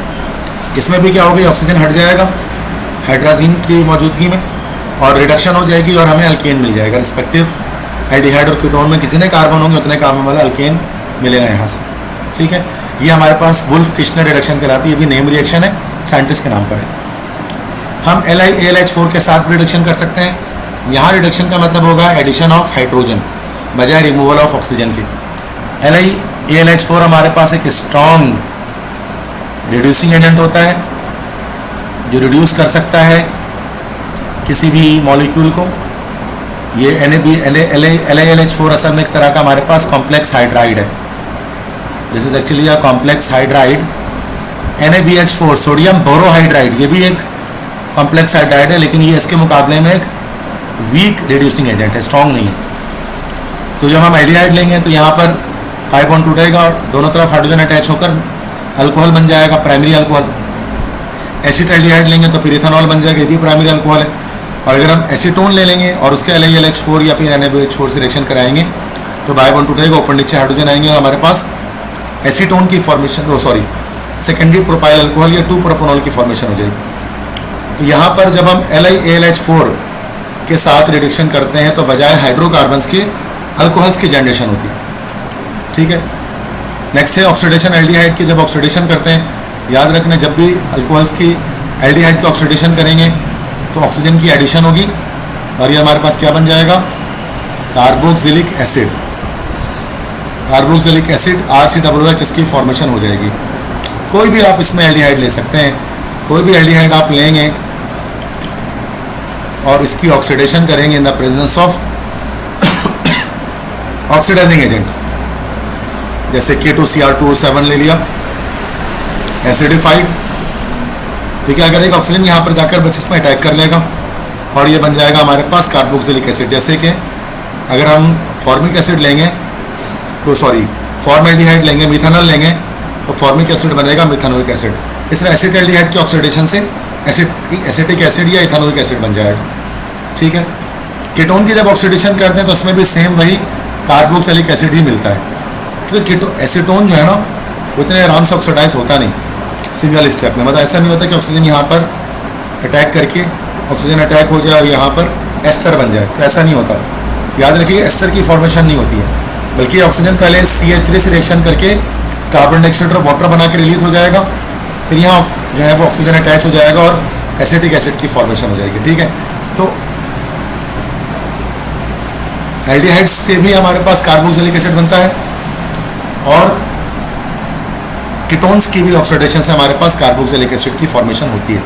इसमें भी क्या होगा, ऑक्सीजन हट जाएगा हाइड्राजीन की मौजूदगी में और रिडक्शन हो जाएगी और हमें अल्केन मिल जाएगा। रिस्पेक्टिव एल्डिहाइड और कीटोन में जितने कार्बन होंगे उतने कार्बन वाला अल्केन मिलेगा यहाँ से, ठीक है। ये हमारे पास वुल्फ किश्नर रिडक्शन कहलाती है। ये भी नेम रिएक्शन है, साइंटिस्ट के नाम पर है। हम LiAlH4 के साथ भी रिडक्शन कर सकते हैं। यहाँ रिडक्शन का मतलब होगा एडिशन ऑफ हाइड्रोजन बजाय रिमूवल ऑफ ऑक्सीजन की। LiAlH4 हमारे पास एक स्ट्रॉन्ग रिड्यूसिंग एजेंट होता है जो रिड्यूस कर सकता है किसी भी मॉलिक्यूल को। ये LiAlH4 असल में एक तरह का हमारे पास कॉम्प्लेक्स हाइड्राइड है। This is actually a complex hydride. NaBH4 sodium borohydride, ये भी एक कॉम्प्लेक्स हाइड्राइड है, लेकिन ये इसके मुकाबले में एक वीक रिड्यूसिंग एजेंट है, स्ट्रॉन्ग नहीं है। तो जब हम एल्डिहाइड लेंगे तो यहाँ पर पाई बॉन्ड टूटेगा और दोनों तरफ हाइड्रोजन अटैच होकर अल्कोहल बन जाएगा, प्राइमरी अल्कोहल। एसिड एल्डिहाइड लेंगे तो फिर इथेनॉल बन जाएगा, ये भी प्राइमरी अल्कोहल है। और अगर हम एसीटोन ले लेंगे और उसके LiAlH4 या फिर NaBH4 से रिएक्शन कराएंगे तो बाई बॉन्ड टूटेगा, ऊपर नीचे हाइड्रोजन आएंगे और हमारे पास एसीटोन की फॉर्मेशन, सेकेंडरी प्रोपाइल अल्कोहल या 2-प्रोपेनॉल की फॉर्मेशन हो जाएगी। तो यहाँ पर जब हम LiAlH4 के साथ रिडक्शन करते हैं तो बजाय हाइड्रोकार्बन्स के अल्कोहल्स की जनरेशन होती है, ठीक है। नेक्स्ट है ऑक्सीडेशन एल्डिहाइड की। जब ऑक्सीडेशन करते हैं, याद रखना जब भी अल्कोहल्स की एल्डिहाइड की ऑक्सीडेशन करेंगे तो ऑक्सीजन की एडिशन होगी और ये हमारे पास क्या बन जाएगा, carboxylic acid. Carboxylic acid RCOOH इसकी फॉर्मेशन हो जाएगी। कोई भी आप इसमें एल्डिहाइड ले सकते हैं, कोई भी एल्डिहाइड आप लेंगे और इसकी ऑक्सीडेशन करेंगे in the presence of oxidising agent, जैसे K2Cr2O7 ले लिया, एसिडिफाइड तो क्या करेगा, ऑक्सीजन यहाँ पर जाकर बस इसमें अटैक कर लेगा और ये बन जाएगा हमारे पास कार्बोक्सिलिक एसिड। जैसे कि अगर हम फॉर्मिक एसिड लेंगे तो फॉर्मल्डिहाइड लेंगे, मिथानॉल लेंगे तो फॉर्मिक एसिड बनेगा मिथानोइक एसिड। इस तरह एसिटाल्डिहाइड के ऑक्सीडेशन से एसिटिक एसिड या इथानोइक एसिड बन जाएगा। ठीक है, कीटोन की जब ऑक्सीडेशन करते हैं तो उसमें भी सेम वही कार्बोक्सिलिक एसिड ही मिलता है, क्योंकि एसीटोन जो है ना वो इतने आराम से ऑक्सीडाइज होता नहीं सिंगल स्टेप में। मतलब ऐसा नहीं होता कि ऑक्सीजन यहाँ पर अटैक करके ऑक्सीजन अटैक हो जाए और यहाँ पर एस्टर बन जाए, तो ऐसा नहीं होता। याद रखिए एस्टर की फॉर्मेशन नहीं होती है, बल्कि ऑक्सीजन पहले CH3 से रिएक्शन करके कार्बन डाइऑक्साइड और वाटर बना के रिलीज हो जाएगा, फिर यहाँ जो है वो ऑक्सीजन अटैच हो जाएगा और एसिटिक एसिड की फॉर्मेशन हो जाएगी। ठीक है, तो एल्डिहाइड्स से भी हमारे पास कार्बोक्सिलिक एसिड बनता है और कीटोन्स की भी ऑक्सीडेशन से हमारे पास कार्बोक्सिलिक एसिड की फॉर्मेशन होती है।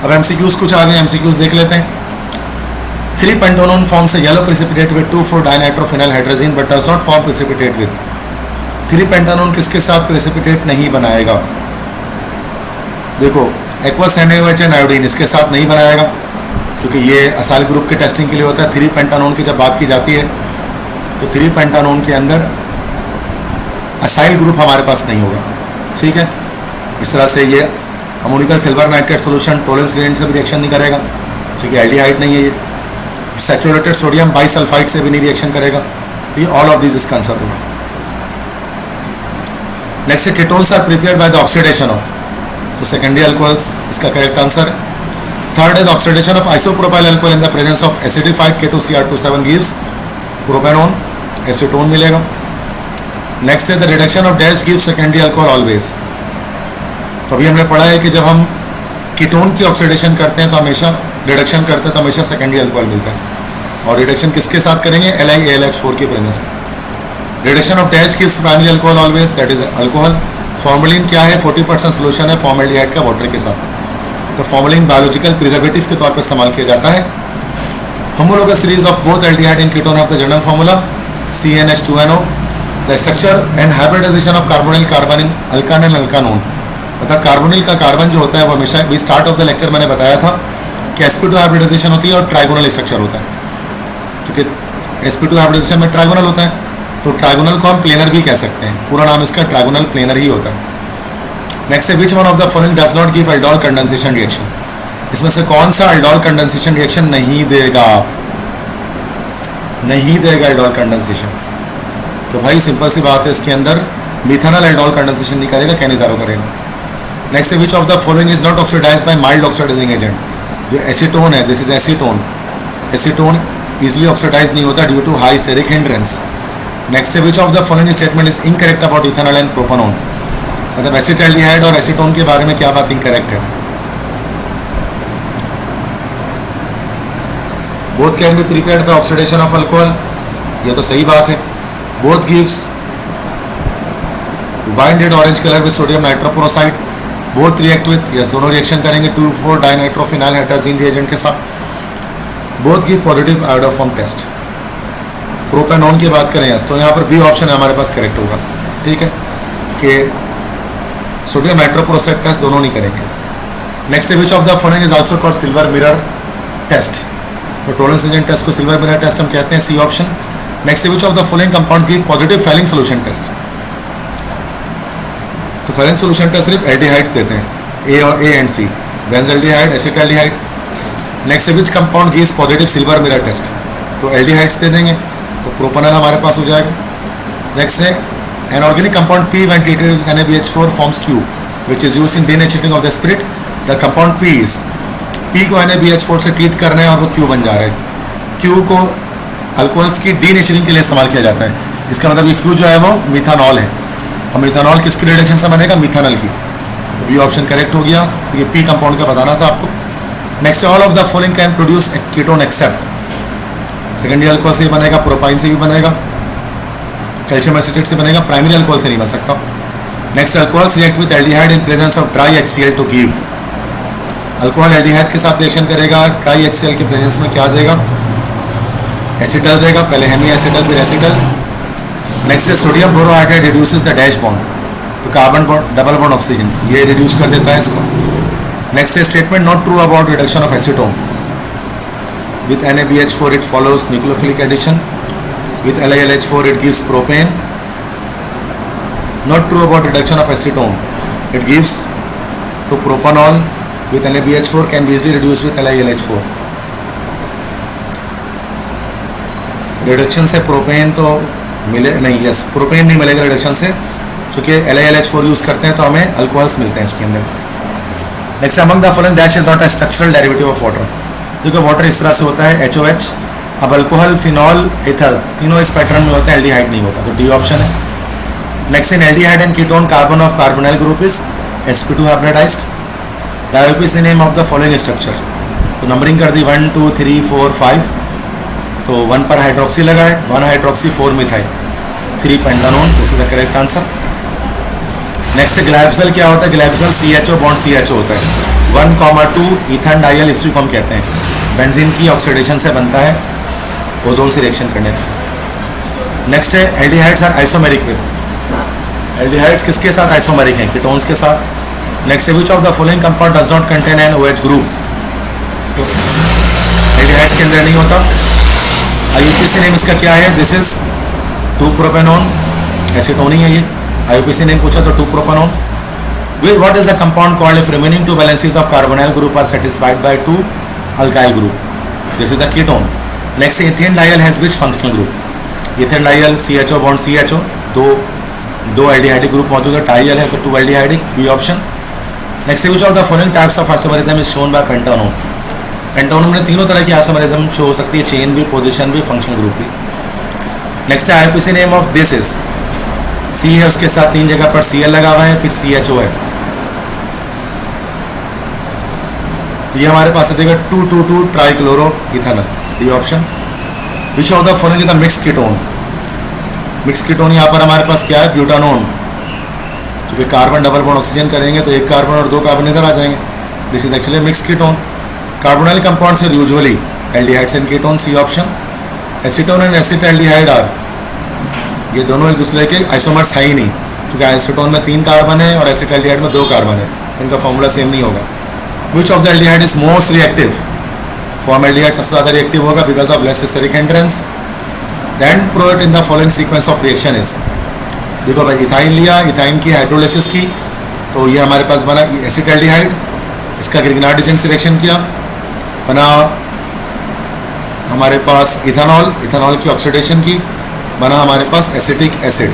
अब एमसीक्यूज कुछ आ गए, एमसीक्यूज देख लेते हैं। 3-pentanone forms a yellow precipitate with 2,4-dinitrophenyl hydrazine but does not form precipitate with 3-pentanone किसके साथ प्रेसिपिटेट नहीं बनाएगा? देखो एक्वस NaOH आयोडीन इसके साथ नहीं बनाएगा, क्योंकि ये असाइल ग्रुप के टेस्टिंग के लिए होता है। 3-pentanone की जब बात की जाती है तो 3-pentanone के अंदर असाइल ग्रुप हमारे पास नहीं होगा। ठीक है, इस तरह से ये ammoniacal silver nitrate solution Tollens range से भी रिएक्शन नहीं करेगा, क्योंकि एल्डिहाइड नहीं है ये। सैचुरेटेड सोडियम बाइसल्फाइड से भी नहीं रिएक्शन करेगा, तो ये ऑल ऑफ दिस इसका आंसर होगा। Next ketones are prepared by the oxidation of, तो सेकेंडरी अल्कोहल्स इसका correct answer. Third is oxidation of isopropyl alcohol in the presence of acidified K2Cr27 gives propanone, acetone मिलेगा। Next है the reduction of dash gives secondary alcohol always. तो अभी हमने पढ़ा है कि जब हम कीटोन की ऑक्सीडेशन करते हैं तो हमेशा रिडक्शन करते हैं तो हमेशा सेकेंडरी अल्कोहल मिलता है, और रिडक्शन किसके साथ करेंगे, LiAlH4 के प्रेजेंस में। Reduction of dash gives primary alcohol always, that is alcohol. Formalin क्या है, 40% सोल्यूशन है फॉर्मेल्डिहाइड का वाटर के साथ, तो फॉर्मेलिन बायोलॉजिकल प्रिजर्वेटिव के तौर पर इस्तेमाल किया जाता है। Homologous series of both aldehyde and ketone of the general formula CnH2NO। The structure and hybridisation of carbonyl carbonyl alkanal alkanone, मतलब कार्बोनिल का कार्बन जो होता है वो हमेशा भी स्टार्ट ऑफ द लेक्चर मैंने बताया था कि sp2 हाइब्रिडाइजेशन होती है और ट्राइगोनल स्ट्रक्चर होता है, क्योंकि sp2 हाइब्रिडाइजेशन में ट्राइगोनल होता है, तो ट्राइगोनल को हम प्लेनर भी कह सकते हैं, पूरा नाम इसका ट्राइगोनल प्लेनर ही होता है। नेक्स्ट है which one of the following does not give aldol condensation reaction, इसमें से कौन सा अल्डोल कंडेंसेशन रिएक्शन नहीं देगा, नहीं देगा अल्डोल कंडेंसेशन? तो भाई सिंपल सी बात है, इसके अंदर मिथानॉल अल्डोल कंडेंसेशन नहीं करेगा, कैनिजारो करेगा। नेक्स्ट है which of the following is not oxidised by mild oxidising agent, जो एसीटोन है, this is acetone, acetone easily oxidise नहीं होता due to high steric hindrance. Next है which of the following statement is incorrect about ethanol and propanone, मतलब acetaldehyde और acetone के बारे में क्या बात इनकरेक्ट है? Both can be prepared by oxidation of alcohol, ये तो सही बात है। Both gives binded orange colour with sodium nitroprusside, both react with, yes दोनों रिएक्शन करेंगे 2,4-डाइनाइट्रोफिनाइल हाइड्रोजीन रिएजेंट के साथ। Both give positive iodoform test. Propanone की बात करें यस, तो यहाँ पर बी ऑप्शन हमारे पास करेक्ट होगा। ठीक है, कि सोडियम नाइट्रोपोरोसाइड टेस्ट दोनों नहीं करेंगे। Next which of the following is also called silver mirror test, तो टोलेंस एजेंट टेस्ट को सिल्वर मिरर टेस्ट हम कहते हैं, C option. Next which of the following compounds give positive Fehling solution test, तो Fehling solution test सिर्फ aldehydes देते हैं, A और A and C, benzaldehyde, acetaldehyde. Next which compound gives positive silver mirror test, तो aldehydes दे देंगे, तो propanol हमारे पास हो जाएगा। नेक्स्ट है an organic compound P when treated with NaBH4 forms Q which is used in denaturing of the spirit, the compound P is, P को NaBH4 से ट्रीट करना है और वो Q बन जा रहा है। Q को अल्कोहल्स की डीनेचरिंग के लिए इस्तेमाल किया जाता है, इसका मतलब ये Q जो है वो मिथानॉल है, और मिथानॉल किसकी रिडक्शन से बनेगा, मिथानॉल की, तो ये ऑप्शन करेक्ट हो गया, ये P कंपाउंड का बताना था आपको। Next all of the following can produce ketone except, secondary alcohol से बनेगा, प्रोपाइन से भी बनेगा, कैल्शियम एसिटेट से बनेगा, प्राइमरी अल्कोहल से नहीं बन सकता। Next alcohols react with aldehyde in presence of dry HCl to give, alcohol aldehyde के साथ रिएक्शन करेगा, ट्राई HCl के प्रेजेंस में क्या देगा, एसिटल देगा, पहले हेमी एसिटल फिर एसिटल। नेक्स्ट है sodium borohydride reduces the dash bond, तो carbon bond double bond oxygen ये रिड्यूस कर देता है इसको। Next statement not true about reduction of acetone. With NaBH4 it follows nucleophilic addition. With LiLH4 it gives propane. Not true about reduction of acetone. It gives to propanol. With NaBH4 can be easily reduced with LiLH4. Reduction से propane तो मिले नहीं, yes propane नहीं मिलेगा reduction से, चूँकि LiLH4 use करते हैं तो हमें अल्कोहल्स मिलते हैं इसके अंदर. Next among the following dash is not a structural derivative of water. देखो वाटर इस तरह से होता है HOH. अब अल्कोहल, फिनॉल, एथर तीनों इस पैटर्न में होता है, एल्डिहाइड नहीं होता, तो डी ऑप्शन है. Next in aldehyde and ketone carbon of carbonyl group is sp2 hybridised. The IUPAC name of the following structure. तो नंबरिंग कर दी 1 2 3 4 5. तो 1 पर हाइड्रोक्सी लगा है, 1 hydroxy 4 methyl 3 pentanone. This is the correct answer. Next ग्लाइब्सल क्या होता है? ग्लाइब्सल CHO बॉन्ड CHO होता है. 1,2 ईथन डाइल, इसी को हम कहते हैं. बेंजीन की ऑक्सीडेशन से बनता है ओजोन से रिएक्शन करने पर. नेक्स्ट है aldehydes are isomeric with. Aldehydes किसके साथ आइसोमेरिक हैं? कीटोन्स के साथ. Next which of the following compound does not contain an OH group. तो एल्डिहाइड्स के अंदर नहीं होता. IUPAC नेम इसका क्या है? This is two propanone. एसीटोन ही है ये. IUPAC नेम पूछा तो 2-प्रोपेनॉन. With what is the compound called if remaining 2 valencies of carbonyl group are satisfied by 2 alkyl group? This is the ketone. Next, ethane diol has which functional group? Ethane diol CHO bond CHO, दो aldehydic group मौजूद है. diol है तो 2 aldehydic, B option. Next, which of the following types of isomerism is shown by pentanone? Pentanone में तीनों तरह की isomerism show हो सकती है, चेन भी, पोजीशन भी, फंक्शनल ग्रुप भी. नेक्स्ट है IUPAC name of this is. C है, उसके साथ 3 जगह पर Cl लगा हुआ है, फिर CHO है. ये हमारे पास देगा 2,2,2 trichloro ethanol, D option. Which of the following is the mix ketone. Mix ketone यहाँ पर हमारे पास क्या है? ब्यूटानोन. क्योंकि कार्बन डबल बॉन्ड ऑक्सीजन करेंगे तो एक कार्बन और 2 कार्बन इधर आ जाएंगे. This is actually mix ketone. Carbonyl compounds are usually aldehydes and ketone, C option. Acetone and acetaldehyde are, ये दोनों एक दूसरे के आइसोमर्स है ही नहीं, क्योंकि एसीटोन में 3 कार्बन है और एसिटाल्डिहाइड में 2 कार्बन है, इनका फॉर्मूला सेम नहीं होगा. Which of the aldehyde is most reactive? Formaldehyde सबसे ज़्यादा रिएक्टिव होगा because of less steric hindrance. Then prove it in the following sequence of reaction is. देखो भाई इथाइन लिया, इथाइन की हाइड्रोलिसिस की, तो ये हमारे पास बना एसिटाल्डिहाइड. इसका ग्रिग्नार्ड-डिजेंट से रिएक्शन किया, बना हमारे पास इथेनॉल. इथेनॉल की ऑक्सीडेशन की, बना हमारे पास एसिटिक एसिड.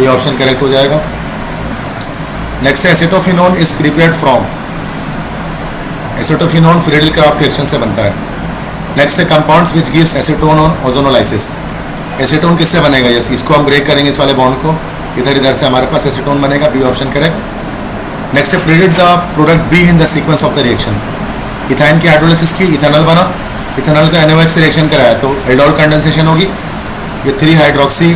ये ऑप्शन करेक्ट हो जाएगा. नेक्स्ट है acetophenone is prepared from. Acetophenone Friedel craft reaction से बनता है. नेक्स्ट है compounds which gives acetone on ozonolysis. Acetone किससे बनेगा? यस, इसको हम ब्रेक करेंगे, इस वाले बॉन्ड को, इधर से हमारे पास एसीटोन बनेगा, बी ऑप्शन करेक्ट. नेक्स्ट है predict the product be in the sequence of the reaction. Ethyne की हाइड्रोलिसिस की, इथेनॉल बना, इथेनॉल का NaOH से रिएक्शन कराया तो एल्डोल कंडेंसेशन होगी. ये 3 हाइड्रोक्सी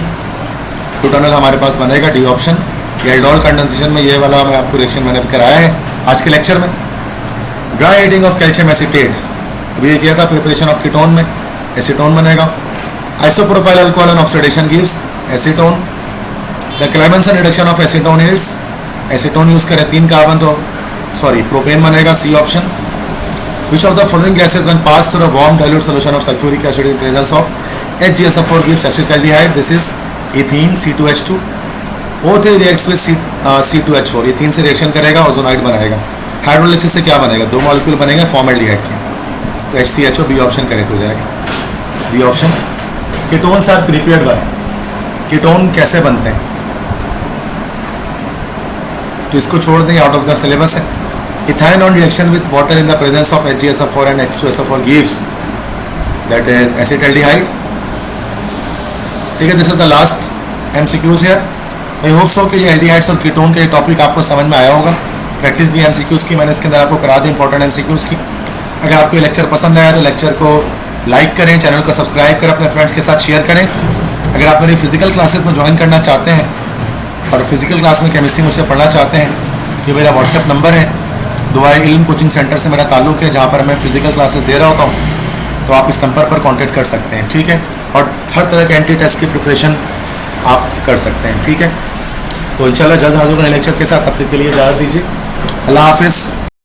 ब्यूटानॉल हमारे पास बनेगा, डी ऑप्शन. ये एल्डोल कंडेंसेशन में ये वाला मैं आपको रिएक्शन मैंने कराया है आज के लेक्चर में. Dry heating of calcium acetate, अभी ये किया था प्रिपरेशन ऑफ कीटोन में, एसीटोन बनेगा. Isopropyl alcohol and oxidation gives acetone. The Clemmensen reduction of acetone is, acetone use करें 3 कार्बन तो प्रोपेन बनेगा, C option. Which of the following gases when pass through a warm dilute solution of sulphuric acid in presence of HgSO4 gives acetaldehyde. This is ethene C2H2. O3 reacts with C2H4, ethene से reaction करेगा, ozonide बनाएगा. Hydrolysis से क्या बनेगा? 2 molecule बनेगा formaldehyde के, तो HCHO, B option correct हो जाएगा, B option. Ketones are prepared by. Ketone कैसे बनते हैं तो इसको छोड़ दें, आउट ऑफ द सिलेबस है. Ethyne on reaction with water in the presence of HgSO4 and H2SO4 gives, that is acetaldehyde. ठीक है, this is the last MCQs here. I hope so कि ये एल्डिहाइड्स और कीटोन के topic आपको समझ में आया होगा. प्रैक्टिस भी MCQs की मैंने इसके अंदर आपको करा दी, इंपॉर्टेंट MCQs की. अगर आपको ये लेक्चर पसंद आया तो लेक्चर को लाइक करें, चैनल को सब्सक्राइब करें, अपने फ्रेंड्स के साथ शेयर करें. अगर आप मेरी फिजिकल क्लासेस में ज्वाइन करना चाहते हैं और फिजिकल क्लास में केमिस्ट्री मुझसे पढ़ना चाहते हैं, ये मेरा व्हाट्सएप नंबर है. दुआए इल्म कोचिंग सेंटर से मेरा ताल्लुक़ है, जहाँ पर मैं फिजिकल क्लासेस दे रहा होता हूँ, तो आप इस नंबर पर कॉन्टेक्ट कर सकते हैं. ठीक है, और हर तरह के एंटी टेस्ट की प्रिपरेशन आप कर सकते हैं. ठीक है, तो इंशाल्लाह जल्द हाजिर होंगे लेक्चर के साथ. तब तक के लिए इजाज़त दीजिए. अल्लाह हाफिज़.